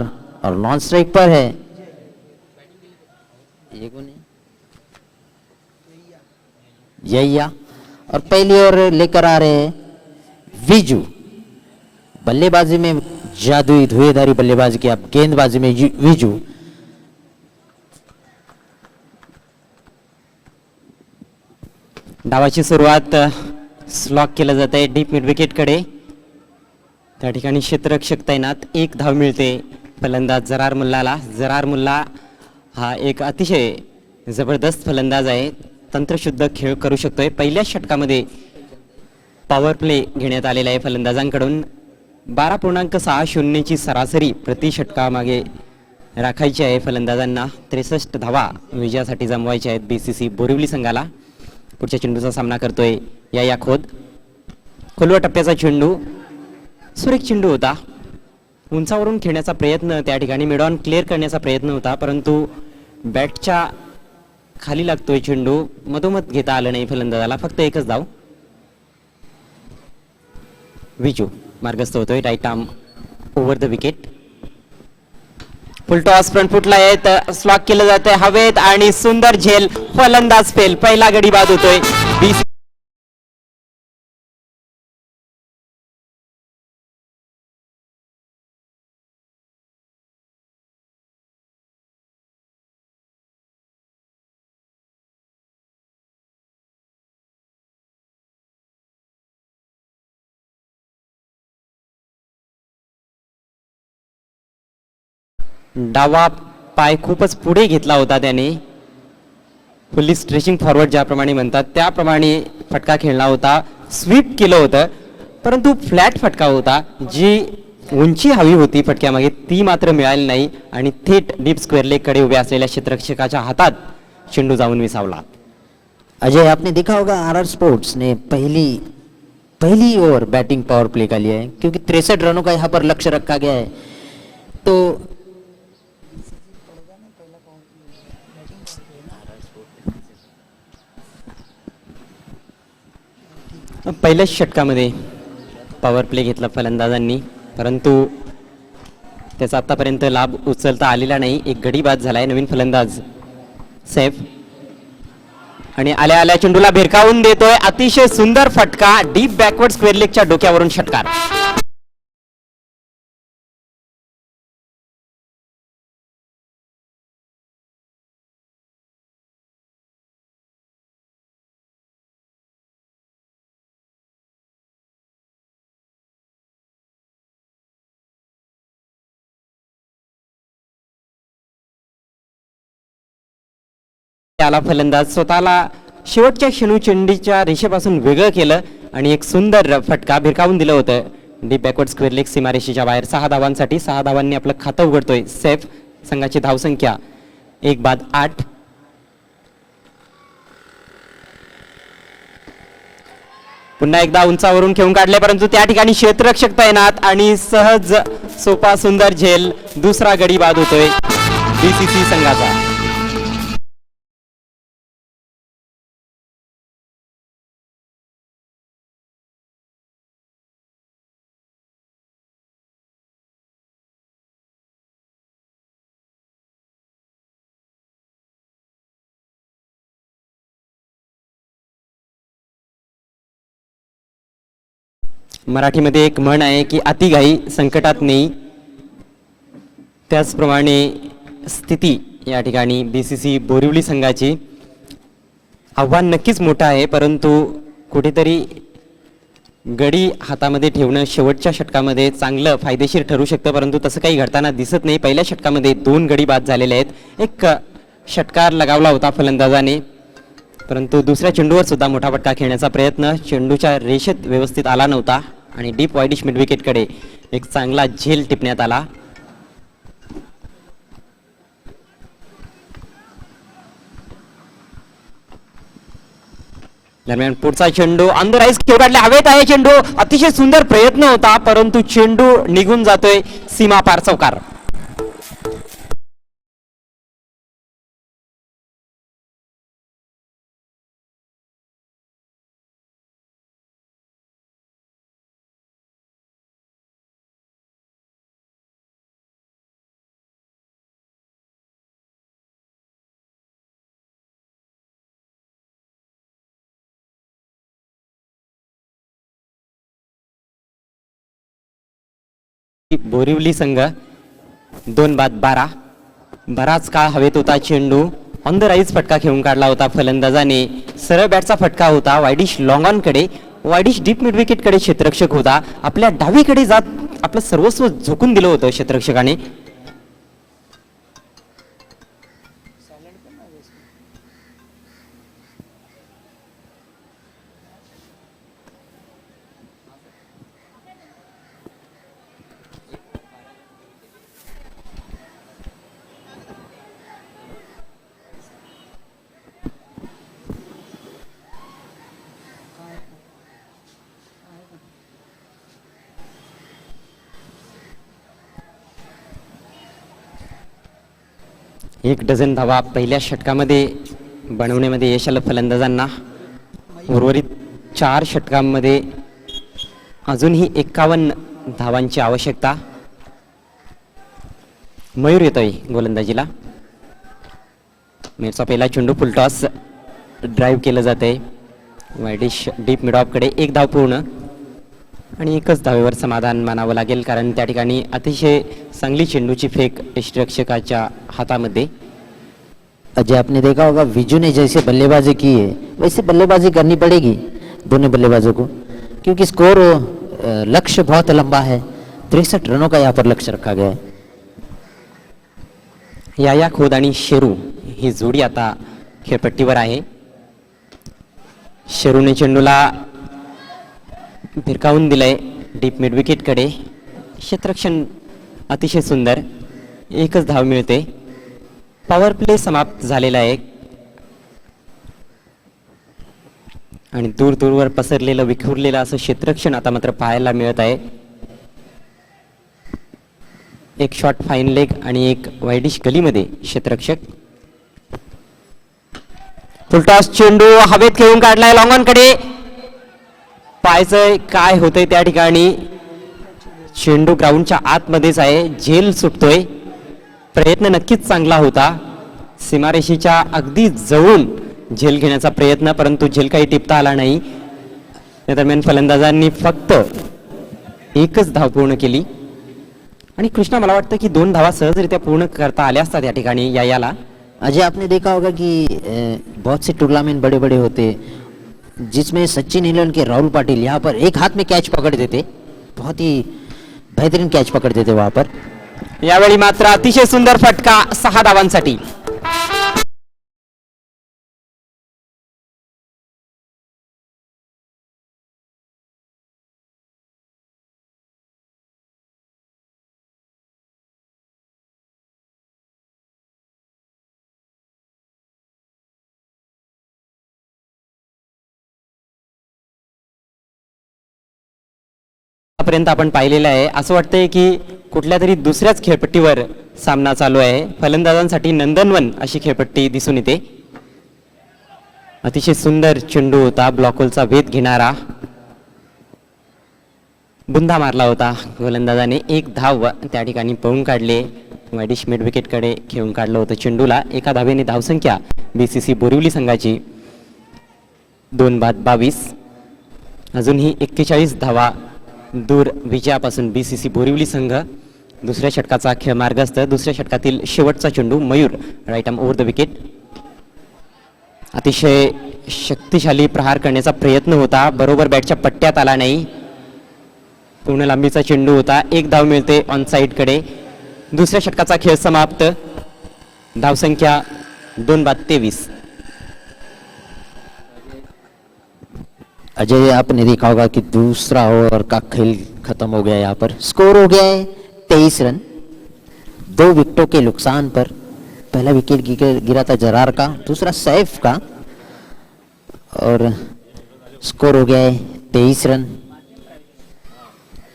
और नॉन स्ट्राइक पर है ये कौन है? यैया। और पहली ओवर लेकर आ रहे हैं विजू। बल्लेबाजी में जादुई धुएधारी बल्लेबाजी की, अब गेंदबाजी में विजू। डावाची सुरुवात स्लॉक केलं जात आहे डीप मिड विकेट कडे। त्या ठिकाणी क्षेत्ररक्षक तैनात, 1 धाव मिळते फलंदाज जरार मुल्लाला। जरार मुल्ला हा एक अतिशय जबरदस्त फलंदाज आहे, तंत्रशुद्ध खेळ करू शकतोय। पहिल्या षटकामध्ये पॉवर प्ले घेण्यात आलेला आहे फलंदाजांकडून। 12.60 ची सरासरी प्रति षटकामागे राखायची आहे फलंदाजांना। 63 धावा विजयासाठी जमवायच्या आहेत बीसीसी बोरिवली संघाला। पुढच्या चेंडूचा सामना करतोय या खोद। खोलवा टप्प्याचा चेंडू, सुरेख चेंडू होता उंचावरून खेळण्याचा प्रयत्न त्या ठिकाणी मिड ऑन क्लिअर करण्याचा प्रयत्न होता, परंतु बॅटच्या खाली लागतोय चेंडू, मधोमध घेता आलं नाही फलंदाजाला. फक्त एकच धाव. विजू मार्गस्थ होतोय, right arm over the wicket. Full toss front फुटला आहे, स्लॉक केलं जातंय हवेत आणि सुंदर झेल, फलंदाज फेल. पहिला गडी बाद होतोय. डावा पाय खूपच पुढे घेतला होता त्याने, फुल्ली स्ट्रेचिंग फॉरवर्ड ज्याप्रमाणे म्हणतात त्याप्रमाणे फटका खेळला होता. स्वीप केलं होतं, परंतु फ्लॅट फटका होता. जी उंची हवी होती फटक्यामागे ती मात्र मिळाली नाही आणि थेट डीप स्क्वेअर लेग कडे उभे असलेल्या क्षेत्ररक्षकाच्या हातात चेंडू जाऊन विसावला. अजय, आपने देखा होगा आरआर स्पोर्ट्स ने पहली ओवर बैटिंग पावर प्ले का लिया है, क्योंकि 63 रनों का यहाँ पर लक्ष्य रखा गया है. तो पहिल्याच षटकामध्ये पॉवर प्ले घेतला फलंदाजांनी, परंतु त्याचा आतापर्यंत लाभ उचलता आलेला नाही. एक गडी बाद झालाय. नवीन फलंदाज सैफ आणि आल्या आल्या चेंडूला भिरकावून देतोय. अतिशय सुंदर फटका, डीप बॅकवर्ड स्क्वेअर लेगच्या डोक्यावरून षटकार. त्याला फलंदाज स्वतःला शेवटच्या शेणू चेंडीच्या रेषेपासून वेगळं केलं आणि एक सुंदर फटका भिरकावून दिलं होतं. डीप बॅकवर्ड स्क्वेअर लेग सीमारेषेच्या बाहेर 6 धावांसाठी. 6 धावांनी आपलं खातं उघडतोय सैफ. संघाची धावसंख्या 1 बाद 8. पुन्हा एकदा उंचावरून खेळून काढले, परंतु त्या ठिकाणी क्षेत्ररक्षक तैनात आणि सहज सोपा सुंदर झेल. दुसरा गडी बाद होतोय बीसीसी संघाचा. मराठीमध्ये एक म्हण आहे की अतिघाई संकटात नाही, त्याचप्रमाणे स्थिती या ठिकाणी बीसीसी बोरिवली संघाची. आव्हान नक्कीच मोठं आहे, परंतु कुठेतरी गडी हातामध्ये ठेवणं शेवटच्या षटकामध्ये चांगलं फायदेशीर ठरू शकतं, परंतु तसं काही घडताना दिसत नाही. पहिल्या षटकामध्ये 2 गडी बाद झालेले आहेत. एक षटकार लगावला होता फलंदाजाने, परंतु दुसऱ्या चेंडूवर सुद्धा मोठा फटका खेळण्याचा प्रयत्न चेंडूच्या रेषेत व्यवस्थित आला नव्हता आणि डीप वाईडिश मिड विकेटकडे एक चांगला झेल टिपण्यात आला. दरम्यान पुढचा चेंडू ऑन द राईज खेळ काढले, हवेत आहे चेंडू. अतिशय सुंदर प्रयत्न होता, परंतु चेंडू निघून जातोय सीमा पार चौकार. बोरिवली संघ 2 बाद 12. बराच काळ हवेत होता चेंडू. ऑन द राईज फटका खेळून काढला होता फलंदाजाने. सरळ बॅटचा फटका होता वायडिश लॉंग ऑन कडे. वायडिश डीप मिड विकेट कडे क्षेत्ररक्षक होता. आपल्या डावीकडे जात आपलं सर्वस्व झोकून दिलं होतं क्षेत्ररक्षकाने. एक डझन धावा पहिल्या षटकामध्ये बनवण्यामध्ये यश आलं फलंदाजांना. उर्वरित 4 षटकांमध्ये अजूनही 51 धावांची आवश्यकता. मयूर येतोय गोलंदाजीला. मेरचा पहिला चेंडू फुलटॉस ड्राईव्ह केलं जाते वायडिश डीप मिड ऑफकडे. 1 धाव पूर्ण आणि एकच धावेवर समाधान मानावं लागेल, कारण त्या ठिकाणी अतिशय चांगली चेंडूची फेक यष्टिरक्षकाच्या हातामध्ये. अजय, आपने देखा होगा विजू ने जैसे बल्लेबाजी की है वैसे बल्लेबाजी करनी पड़ेगी दोनों बल्लेबाजों को, क्योंकि स्कोर लक्ष्य बहुत लंबा है. 63 रनों का यहाँ पर लक्ष्य रखा गया है. याया खोद आणि शेरू ही जोडी आता खेळपट्टीवर आहे. शेरूने चेंडूला भिरकावून दिलंय डीप मिड विकेटकडे. क्षेत्ररक्षण अतिशय सुंदर. एकच धाव मिळते. पॉवर प्ले समाप्त झालेला आहे आणि दूर दूरवर पसरलेलं विखुरलेलं असं क्षेत्ररक्षण आता मात्र पाहायला मिळत आहे. एक शॉट फाईन लेग आणि एक वाईडिश गलीमध्ये क्षेत्ररक्षक. फुलटॉस चेंडू हवेत खेळून काढलाय लॉंग ऑन कडे. पाहायचंय काय होतंय त्या ठिकाणी. चेंडू ग्राउंडच्या आतमध्येच आहे. झेल सुटतोय. प्रयत्न नक्कीच चांगला होता. सीमारेषेच्या अगदी जवळून झेल घेण्याचा प्रयत्न, परंतु झेल काही टिपता आला नाही. या दरम्यान फलंदाजांनी फक्त एकच धाव पूर्ण केली. आणि कृष्णा, मला वाटतं की 2 धावा सहजरित्या पूर्ण करता आल्या असतात या ठिकाणी याला. अजय, आपने देखा होगा कि बहुत से टूर्नामेंट बड़े बड़े होते जिसमें सचिन इंग्लैंड के राहुल पाटिल यहाँ पर एक हाथ में कैच पकड़ देते, बहुत ही बेहतरीन कैच पकड़ देते वहां पर. यावेळी मात्र अतिशय सुंदर फटका 6 धावांसाठी. पर्यंत आपण पाहिलेलं आहे. असं वाटतंय की कुठल्या तरी दुसऱ्याच खेळपट्टीवर सामना चालू आहे. फलंदाजांसाठी नंदनवन अशी खेळपट्टी दिसून येते. अतिशय सुंदर चेंडू होता. ब्लॉकहोलचा वेध घेणारा बुंदा मारला होता गोलंदाजाने. 1 धाव त्या ठिकाणी पळून काढले. वायडिश मिड विकेटकडे खेळून काढलं होतं चेंडूला. 1 धावेने धावसंख्या बीसीसी बोरिवली संघाची 2-22. अजूनही 41 धावा दूर विजयापासून बीसीसी बोरिवली संघ. दुसऱ्या षटकाचा खेळ मार्गस्थ. दुसऱ्या षटकातील शेवटचा चेंडू Mayur right arm over the wicket. अतिशय शक्तिशाली प्रहार करण्याचा प्रयत्न होता. बरोबर बॅटच्या पट्ट्यात आला नाही. पूर्ण लांबीचा चेंडू होता. 1 धाव मिळते ऑन साईडकडे. दुसऱ्या षटकाचा खेळ समाप्त. धावसंख्या 2-23. अजय, आपने देखा होगा कि दूसरा ओवर का खेल खत्म हो गया. यहाँ पर स्कोर हो गया है 23 रन 2 विकेटों के नुकसान पर. पहला विकेट गिरा था जरार का, दूसरा सैफ का, और स्कोर हो गया है 23 रन.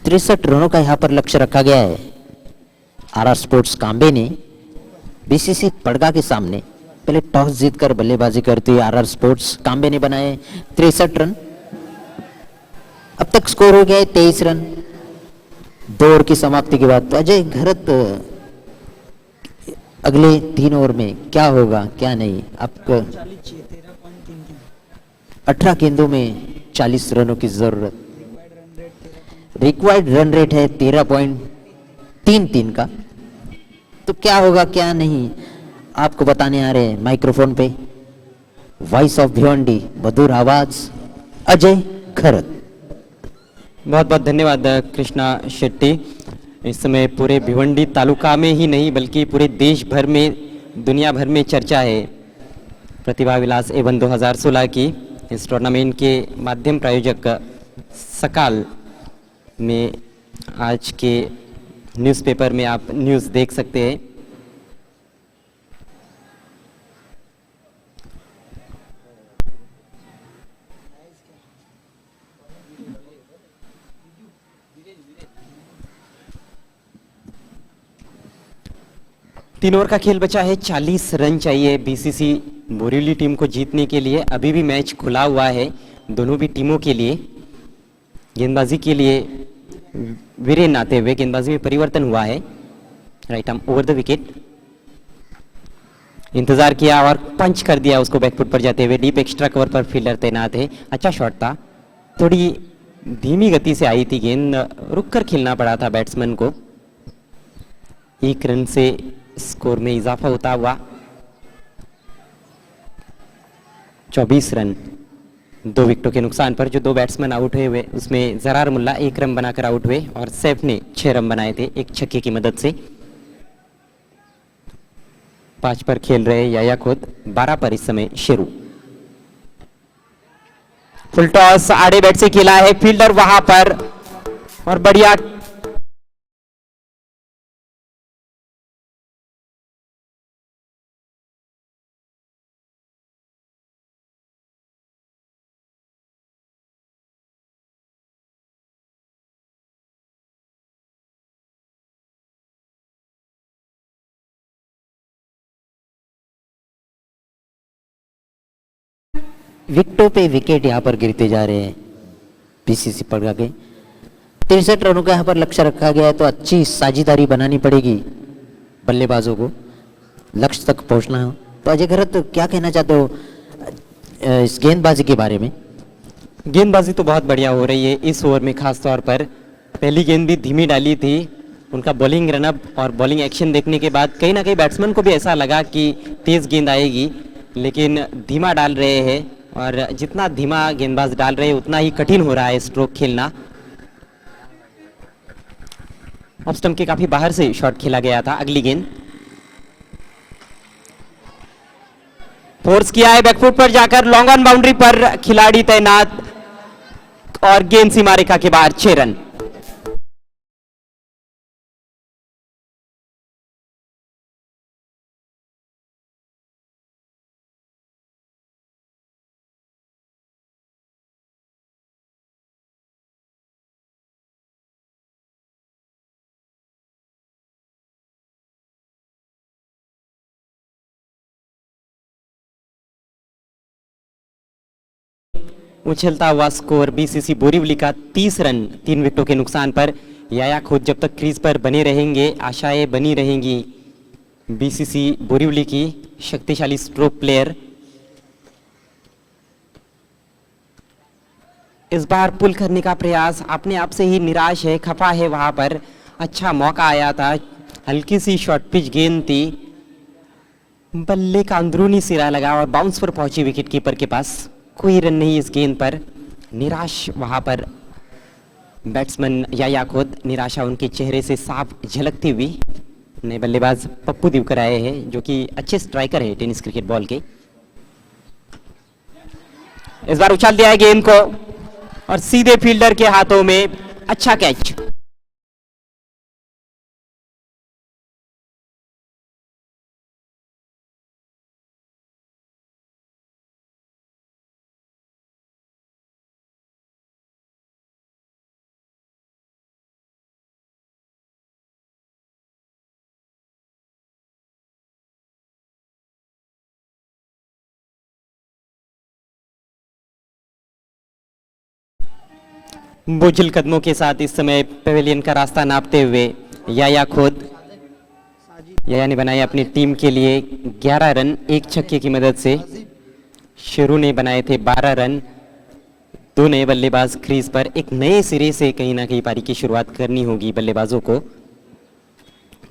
63 रनों का यहाँ पर लक्ष्य रखा गया है. आरआर स्पोर्ट्स कांबे ने बीसीसी पड़गा के सामने पहले टॉस जीतकर बल्लेबाजी करती है आरआर स्पोर्ट्स कांबे ने बनाए 63 रन. अब तक स्कोर हो गया है 23 रन. 2 ओवर की समाप्ति के बाद अजय घरत अगले 3 ओवर में क्या होगा क्या नहीं. आपको 18 गेंदों में 40 रनों की जरूरत. रिक्वायर्ड रन रेट है 13.33 का. तो क्या होगा क्या नहीं आपको बताने आ रहे हैं माइक्रोफोन पे. वॉइस ऑफ भिवंडी, मधुर आवाज, अजय खरत. बहुत बहुत धन्यवाद कृष्णा शेट्टी. इस समय पूरे भिवंडी तालुका में ही नहीं बल्कि पूरे देश भर में, दुनिया भर में चर्चा है प्रतिभा विलास A1 2016 की. इस टूर्नामेंट के माध्यम प्रायोजक सकाल में आज के न्यूज़पेपर में आप न्यूज़ देख सकते हैं. 3 ओवर का खेल बचा है, 40 रन चाहिए बीसीसी बोरीवली टीम को जीतने के लिए। अभी भी मैच खुला हुआ है दोनों भी टीमों के लिए। गेंदबाजी के लिए वीरेन आते हुए गेंदबाजी में परिवर्तन हुआ है। Right arm over the wicket, इंतजार किया और पंच कर दिया उसको बैकफुट पर जाते हुए। डीप एक्स्ट्रा कवर पर फील्डर तैनात है। अच्छा शॉट था, थोड़ी धीमी गति से आई थी गेंद, रुककर खेलना पड़ा था बैट्समैन को। 1 रन से स्कोर में इजाफा होता हुआ 24 रन 2 विकेटों के नुकसान पर। जो 2 बैट्समैन आउट हुए उसमें जरार मुल्ला 1 रन बनाकर आउट हुए और सैफ ने 6 रन बनाए थे एक छक्के की मदद से। 5 पर खेल रहे याया खुद, 12 पर इस समय शेरू। फुल टॉस आड़े बैट से खेला है, फील्डर वहां पर और बढ़िया विकेटों पे विकेट यहाँ पर गिरते जा रहे हैं बीसीसी पर आगे। 63 रनों का यहाँ पर लक्ष्य रखा गया है, तो अच्छी साझेदारी बनानी पड़ेगी बल्लेबाजों को लक्ष्य तक पहुंचना हो। तो अजय घरत क्या कहना चाहते हो इस गेंदबाजी के बारे में? गेंदबाजी तो बहुत बढ़िया हो रही है इस ओवर में। खास तौर पर पहली गेंद भी धीमी डाली थी। उनका बॉलिंग रनअप और बॉलिंग एक्शन देखने के बाद कहीं ना कहीं बैट्समैन को भी ऐसा लगा कि तेज गेंद आएगी, लेकिन धीमा डाल रहे हैं और जितना धीमा गेंदबाज डाल रहे हैं उतना ही कठिन हो रहा है स्ट्रोक खेलना। ऑफ स्टंप के काफी बाहर से शॉट खेला गया था। अगली गेंद फोर्स किया है बैकफुट पर जाकर, लॉन्ग ऑन बाउंड्री पर खिलाड़ी तैनात और गेंद सीमा रेखा के बाहर 6 रन। उछलता हुआ स्कोर बीसीसी बोरीवली का 30 रन 3 विकेटों के नुकसान पर। याया खुद जब तक क्रीज पर बने रहेंगे आशाएं बनी रहेंगी बीसीसी बोरीवली की। शक्तिशाली स्ट्रोक प्लेयर इस बार पुल करने का प्रयास अपने आप से ही निराश है, खफा है वहां पर। अच्छा मौका आया था, हल्की सी शॉर्ट पिच गेंद थी, बल्ले का अंदरूनी सिरा लगा और बाउंस पर पहुंची विकेट कीपर के पास। कोई रन नहीं इस गेंद पर। निराश वहां पर बैट्समैन याया खुद, निराशा उनके चेहरे से साफ झलकती हुई। नए बल्लेबाज पप्पू दिवकर आए हैं जो कि अच्छे स्ट्राइकर है टेनिस क्रिकेट बॉल के। इस बार उछाल दिया है गेंद को और सीधे फील्डर के हाथों में। अच्छा कैच। बोझिल कदमों के साथ इस समय पवेलियन का रास्ता नापते हुए याया खुद। याया ने बनाए अपनी टीम के लिए 11 रन एक छक्के की मदद से। शेरू ने बनाए थे 12 रन। 2 नए बल्लेबाज क्रीज पर। एक नए सिरे से कहीं ना कहीं पारी की शुरुआत करनी होगी बल्लेबाजों को।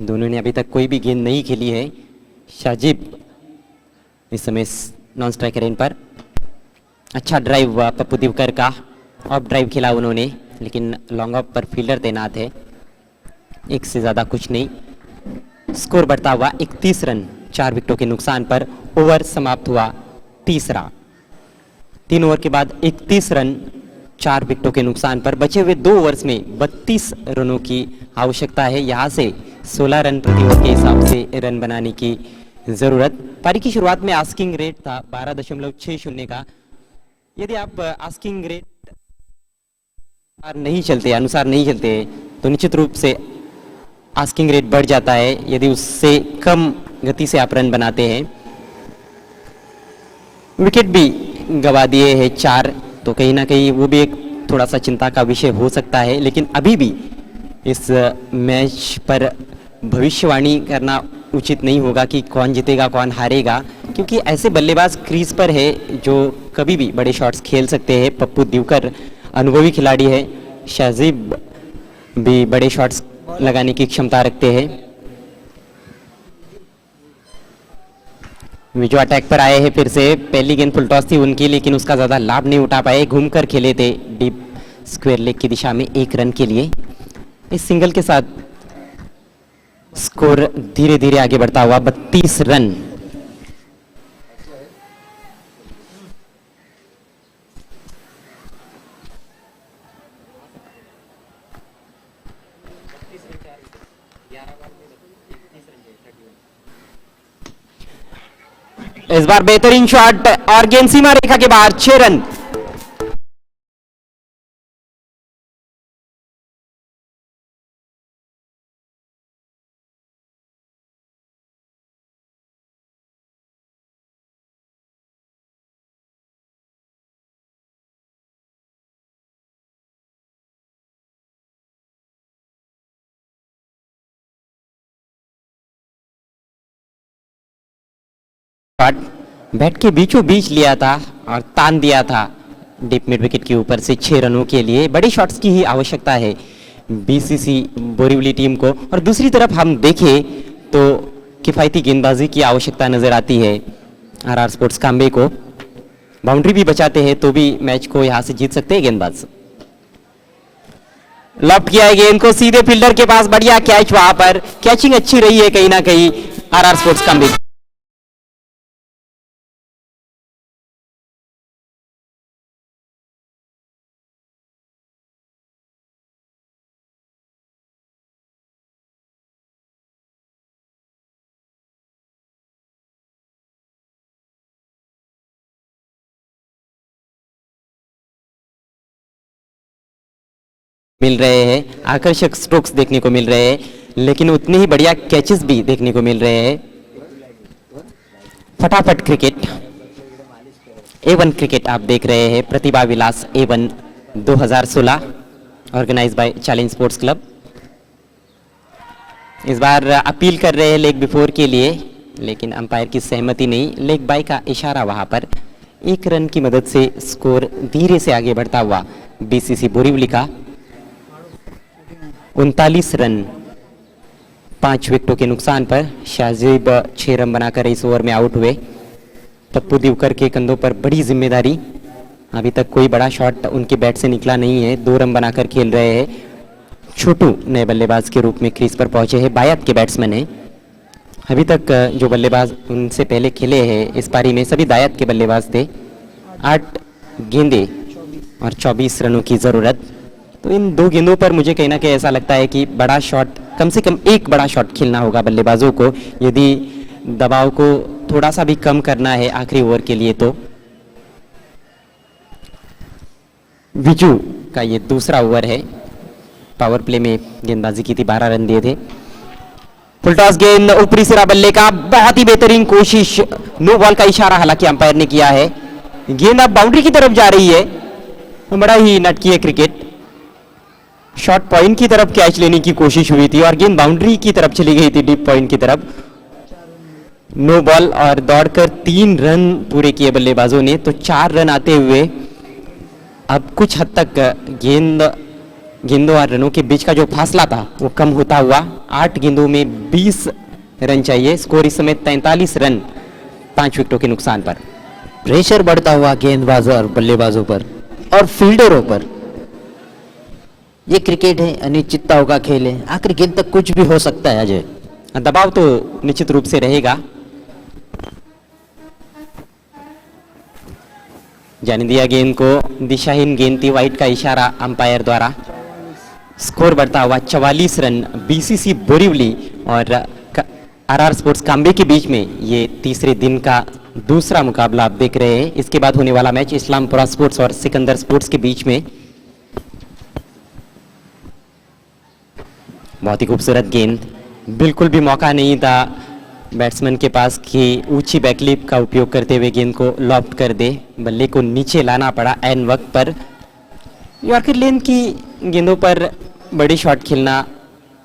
दोनों ने अभी तक कोई भी गेंद नहीं खेली है। शाजिब इस समय नॉन स्ट्राइकर इन पर। अच्छा ड्राइव हुआ पप्पू दिवकर का, ऑफ ड्राइव खेला उन्होंने, लेकिन लॉन्ग ऑफ पर फील्डर तैनात है। एक से ज़्यादा कुछ नहीं। स्कोर बढ़ता हुआ 31 रन 4 विकेटों के नुकसान पर। ओवर समाप्त हुआ तीसरा। 3 ओवर के बाद 31 रन 4 विकेटों के नुकसान पर। बचे हुए 2 ओवर्स में 32 रनों की आवश्यकता है। यहाँ से 16 रन प्रति ओवर के हिसाब से रन बनाने की ज़रूरत। पारी की शुरुआत में आस्किंग रेट था 12.60 का। यदि आप आस्किंग रेट अनुसार नहीं चलते तो निश्चित रूप से आस्किंग रेट बढ़ जाता है यदि उससे कम गति से आप रन बनाते हैं। विकेट भी गवा दिए हैं 4, तो कहीं ना कहीं वो भी एक थोड़ा सा चिंता का विषय हो सकता है। लेकिन अभी भी इस मैच पर भविष्यवाणी करना उचित नहीं होगा कि कौन जीतेगा कौन हारेगा, क्योंकि ऐसे बल्लेबाज क्रीज पर है जो कभी भी बड़े शॉट्स खेल सकते हैं। पप्पू दिवकर अनुभवी खिलाड़ी है, शाहजीब भी बड़े शॉट्स लगाने की क्षमता रखते हैं। विजो अटैक पर आए हैं फिर से। पहली गेंद फुल टॉस थी उनकी, लेकिन उसका ज़्यादा लाभ नहीं उठा पाए, घूमकर खेले थे डीप स्क्वायर लेग की दिशा में 1 रन के लिए। इस सिंगल के साथ स्कोर धीरे धीरे आगे बढ़ता हुआ 32 रन। इस बार बेहतरीन शॉट और गेंद सीमा रेखा के बाहर, 6 रन। बैट के बीचों बीच लिया था और तान दिया था डीप मिड विकेट के ऊपर से 6 रनों के लिए। बड़े शॉट्स की ही आवश्यकता है बीसीसी बोरीवली टीम को। और दूसरी तरफ हम देखें तो किफायती गेंदबाजी की आवश्यकता नजर आती है आरआर स्पोर्ट्स काम्बे को। बाउंड्री भी बचाते हैं तो भी मैच को यहां से जीत सकते हैं गेंदबाज। लॉफ्ट किया है गेंद को सीधे फील्डर के पास, बढ़िया कैच वहां पर। कैचिंग अच्छी रही है कहीं ना कहीं आरआर स्पोर्ट्स काम्बे। मिल रहे हैं, आकर्षक स्ट्रोक्स देखने को मिल रहे हैं, लेकिन उतने ही बढ़िया कैचेस भी देखने को मिल रहे हैं। फटाफट क्रिकेट A1 क्रिकेट आप देख रहे हैं, Pratibha Vilas A1 2016 organize by challenge sports club. इस बार अपील कर रहे हैं लेग बिफोर के लिए, लेकिन अंपायर की सहमति नहीं। लेग बाय का इशारा वहां पर। 1 रन की मदद से स्कोर धीरे से आगे बढ़ता हुआ बीसीसी बोरीवली का 39 रन 5 विकेटों के नुकसान पर। शाहजीब 6 रन बनाकर इस ओवर में आउट हुए। पप्पू दिवकर के कंधों पर बड़ी जिम्मेदारी। अभी तक कोई बड़ा शॉट उनके बैट से निकला नहीं है, 2 रन बनाकर खेल रहे हैं। छोटू नए बल्लेबाज के रूप में क्रीज पर पहुंचे हैं, बायत के बैट्समैन हैं। अभी तक जो बल्लेबाज उनसे पहले खेले हैं इस पारी में सभी दायत के बल्लेबाज थे। 8 गेंदें और 24 रनों की ज़रूरत। तो इन 2 गेंदों पर मुझे कहीं ना कहीं ऐसा लगता है कि बड़ा शॉट, कम से कम एक बड़ा शॉट खेलना होगा बल्लेबाजों को यदि दबाव को थोड़ा सा भी कम करना है आखिरी ओवर के लिए। तो विजू का ये दूसरा ओवर है। पावर प्ले में गेंदबाजी की थी, 12 रन दिए थे। फुल टॉस गेंद ऊपरी सिरा बल्ले का, बहुत ही बेहतरीन कोशिश। नो बॉल का इशारा हालांकि अंपायर ने किया है। गेंद अब बाउंड्री की तरफ जा रही है। बड़ा ही नटकी है क्रिकेट। शॉर्ट पॉइंट की तरफ कैच लेने की कोशिश हुई थी और गेंद बाउंड्री की तरफ चली गई थी, डीप पॉइंट की तरफ। नो बॉल और दौड़कर 3 रन पूरे किए बल्लेबाजों ने। तो 4 रन आते हुए अब कुछ हद तक गेंदों और रनों के बीच का जो फासला था वो कम होता हुआ 8 गेंदों में 20 रन चाहिए। स्कोर इस समय 43 रन 5 विकेटों के नुकसान पर। प्रेशर बढ़ता हुआ गेंदबाजों और बल्लेबाजों पर और फील्डरों पर। ये क्रिकेट है, अनिश्चितताओं का खेल है। आखिर गेंद तक कुछ भी हो सकता है अजय। दबाव तो निश्चित रूप से रहेगा। जाने दिया गेंद को, दिशाहीन गेंद थी, वाइट का इशारा अंपायर द्वारा। स्कोर बढ़ता हुआ 44 रन बीसीसी बोरीवली और आरआर स्पोर्ट्स काम्बे के बीच में ये तीसरे दिन का दूसरा मुकाबला आप देख रहे हैं। इसके बाद होने वाला मैच इस्लामपुरा स्पोर्ट्स और सिकंदर स्पोर्ट्स के बीच में। बहुत ही खूबसूरत गेंद, बिल्कुल भी मौका नहीं था बैट्समैन के पास कि ऊंची बैकलिप का उपयोग करते हुए गेंद को लॉफ्ट कर दे। बल्ले को नीचे लाना पड़ा ऐन वक्त पर। यॉर्कर लेन की गेंदों पर बड़ी शॉट खेलना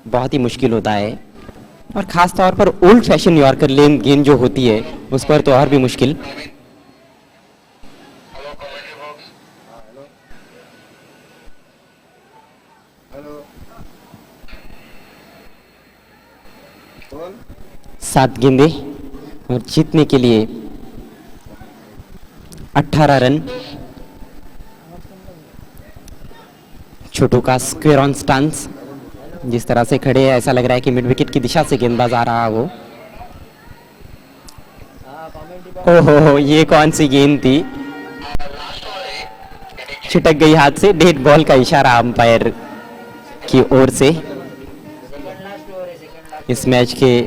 बहुत ही मुश्किल होता है, और ख़ास तौर पर ओल्ड फैशन यॉर्कर लेन गेंद जो होती है उस पर तो और भी मुश्किल। सात गेंदे और जीतने के लिए 18 रन। छोटू का स्क्वेयर ऑन स्टांस, जिस तरह से खड़े हैं ऐसा लग रहा है कि मिड विकेट की दिशा से गेंदबाज आ रहा हो। ओहो, ये कौन सी गेंद थी, छिटक गई हाथ से। डेड बॉल का इशारा अंपायर की ओर से। इस मैच के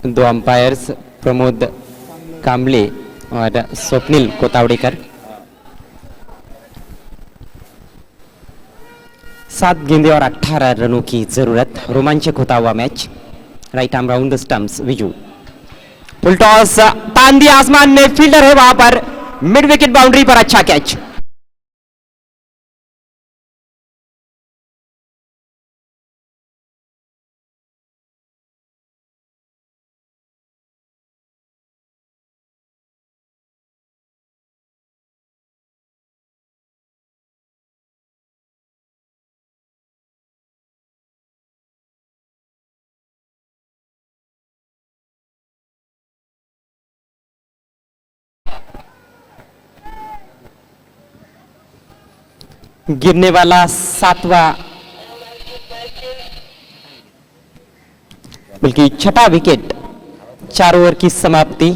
दो अंपायर्स प्रमोद कांबले और स्वप्निल कोतावड़ेकर। 7 गेंदे और 18 रनों की जरूरत। रोमांचक होता हुआ match. Right arm round the stumps, Viju full toss, तान दिया आसमान में, फील्डर है वहां पर, मिड विकेट बाउंड्री पर अच्छा कैच। गिरने वाला 7वां बल्कि छठा विकेट। 4 ओवर की समाप्ति।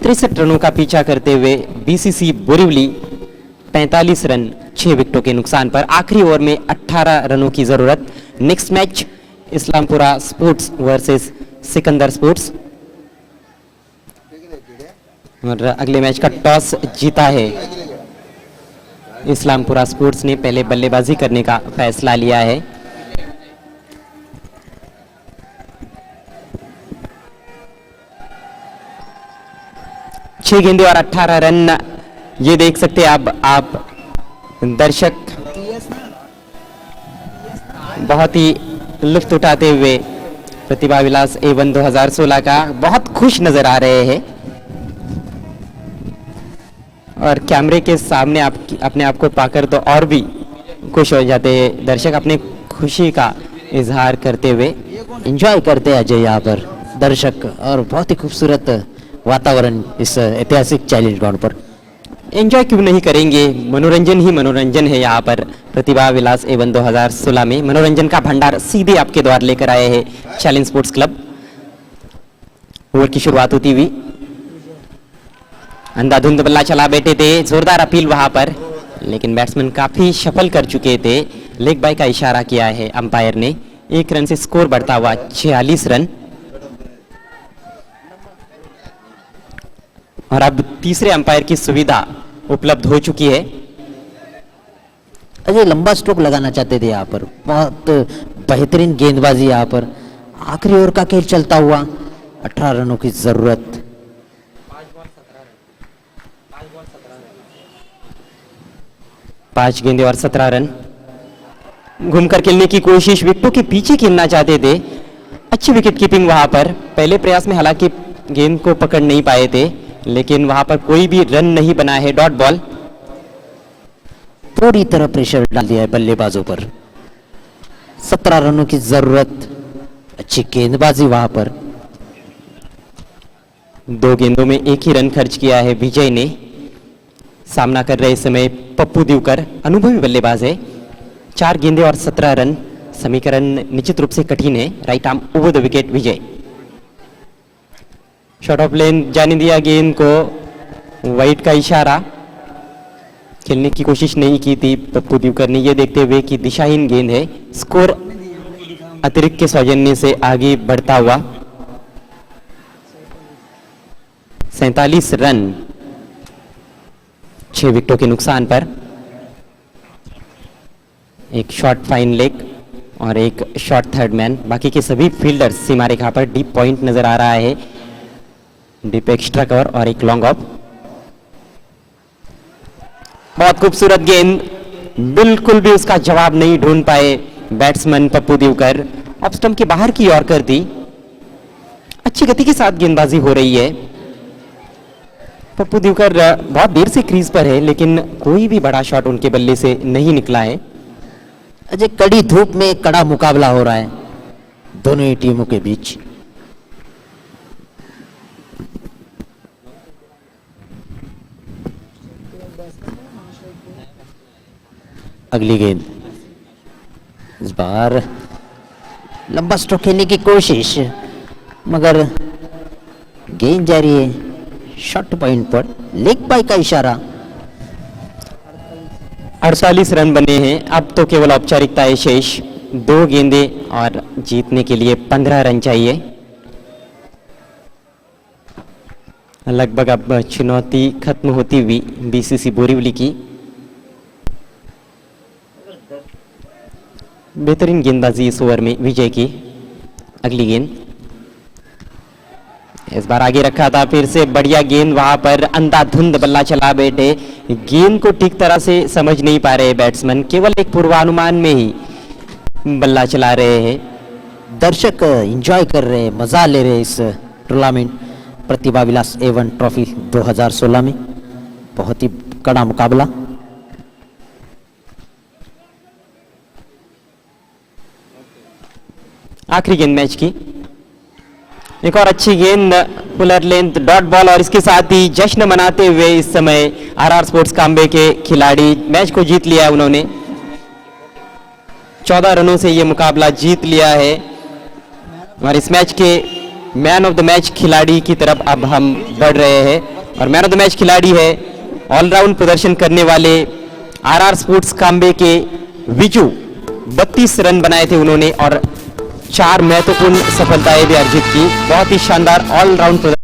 63 रनों का पीछा करते हुए बीसीसी बोरीवली 45 रन 6 विकेटों के नुकसान पर। आखिरी ओवर में 18 रनों की जरूरत। Next match Islampura sports versus Sikandar sports, और अगले मैच का टॉस जीता है इस्लामपुरा स्पोर्ट्स ने। पहले बल्लेबाजी करने का फैसला लिया है। छह गेंदे और 18 रन। ये देख सकते हैं अब आप दर्शक बहुत ही लुत्फ उठाते हुए प्रतिभा विलास A1 2016 का बहुत खुश नजर आ रहे हैं, और कैमरे के सामने आप अपने आप को पाकर तो और भी खुश हो जाते हैं दर्शक, अपने खुशी का इजहार करते हुए। एंजॉय करते हैं अजय यहाँ पर दर्शक, और बहुत ही खूबसूरत वातावरण इस ऐतिहासिक चैलेंज ग्राउंड पर। एंजॉय क्यों नहीं करेंगे, मनोरंजन ही मनोरंजन है। यहाँ पर प्रतिभा विलास A1 2016 में मनोरंजन का भंडार सीधे आपके द्वार लेकर आए हैं चैलेंज स्पोर्ट्स क्लब। ओवर की शुरुआत होती हुई, अंधाधुंध बल्ला चला बैठे थे, जोरदार अपील वहां पर, लेकिन बैट्समैन काफी शफल कर चुके थे। लेग बाय का इशारा किया है अंपायर ने। 1 रन से स्कोर बढ़ता हुआ 46 रन। और अब तीसरे अंपायर की सुविधा उपलब्ध हो चुकी है। अजय लंबा स्ट्रोक लगाना चाहते थे यहाँ पर, बहुत बेहतरीन गेंदबाजी यहाँ पर। आखिरी ओवर का खेल चलता हुआ, 18 रनों की जरूरत। 5 गेंदे और 17 रन। घूमकर खेलने की कोशिश, विकेटों के पीछे खेलना चाहते थे। अच्छी विकेट कीपिंग वहां पर। पहले प्रयास में हालांकि गेंद को पकड़ नहीं पाए थे, लेकिन वहां पर कोई भी रन नहीं बना है। Dot ball. पूरी तरह प्रेशर डाल दिया है बल्लेबाजों पर। 17 रनों की जरूरत। अच्छी गेंदबाजी वहां पर। 2 गेंदों में 1 ही रन खर्च किया है विजय ने। सामना कर रहे इस समय पप्पू दिवकर, अनुभवी बल्लेबाज है। 4 गेंदे और 17 रन। समीकरण निश्चित रूप से कठिन है। Right arm over the wicket Vijay. Short of length जाने दिया गेंद को, वाइड का इशारा। खेलने की कोशिश नहीं की थी पप्पू दिवकर ने, यह देखते हुए कि दिशाहीन गेंद है। स्कोर अतिरिक्त के सौजन्य से आगे बढ़ता हुआ 47 रन 6 विकेटों के नुकसान पर। एक शॉर्ट फाइन लेग और एक शॉर्ट थर्ड मैन। बाकी के सभी फील्डर्स सीमा रेखा पर डीप पॉइंट नजर आ रहा है, डीप एक्स्ट्रा कवर और एक लॉन्ग ऑफ। बहुत खूबसूरत गेंद, बिल्कुल भी उसका जवाब नहीं ढूंढ पाए batsman Pappu Divkar. Off stump के बाहर की ओर कर दी। अच्छी गति के साथ गेंदबाजी हो रही है। पप्पू दिवकर बहुत देर से क्रीज पर है, लेकिन कोई भी बड़ा शॉट उनके बल्ले से नहीं निकला है। अजय, कड़ी धूप में कड़ा मुकाबला हो रहा है दोनों ही टीमों के बीच। अगली गेंद, इस बार लंबा स्ट्रोक खेलने की कोशिश, मगर गेंद जा रही है शॉर्ट पॉइंट पर। लेग बाय का इशारा। 48 रन बने हैं, अब तो केवल औपचारिकताएं शेष। 2 गेंदें और जीतने के लिए 15 रन चाहिए। लगभग अब चुनौती खत्म होती हुई बीसीसी बोरीवली की। बेहतरीन गेंदबाजी इस ओवर में विजय की। अगली गेंद, इस बार आगे रखा था, फिर से बढ़िया गेंद, वहां पर अंधाधुंध बल्ला चला बैठे। गेंद को ठीक तरह से समझ नहीं पा रहे बैट्समैन, केवल एक पूर्वानुमान में ही बल्ला चला रहे हैं। दर्शक एंजॉय कर रहे हैं, मजा ले रहे हैं इस टूर्नामेंट प्रतिभा विलास A1 ट्रॉफी 2016 में। बहुत ही कड़ा मुकाबला। आखिरी गेंद मैच की, एक और अच्छी गेंद, पुलर लेंथ डॉट बॉल, और इसके साथ ही जश्न मनाते हुए इस समय आरआर स्पोर्ट्स कांबे के खिलाड़ी मैच को जीत लिया है। उन्होंने 14 रनों से ये मुकाबला जीत लिया है। और इस मैच के मैन ऑफ द मैच खिलाड़ी की तरफ अब हम बढ़ रहे हैं, और मैन ऑफ द मैच खिलाड़ी है ऑलराउंड प्रदर्शन करने वाले आरआर स्पोर्ट्स कांबे के विजू। 32 रन बनाए थे उन्होंने और 4 महत्वपूर्ण सफलताएं भी अर्जित की। बहुत ही शानदार ऑलराउंड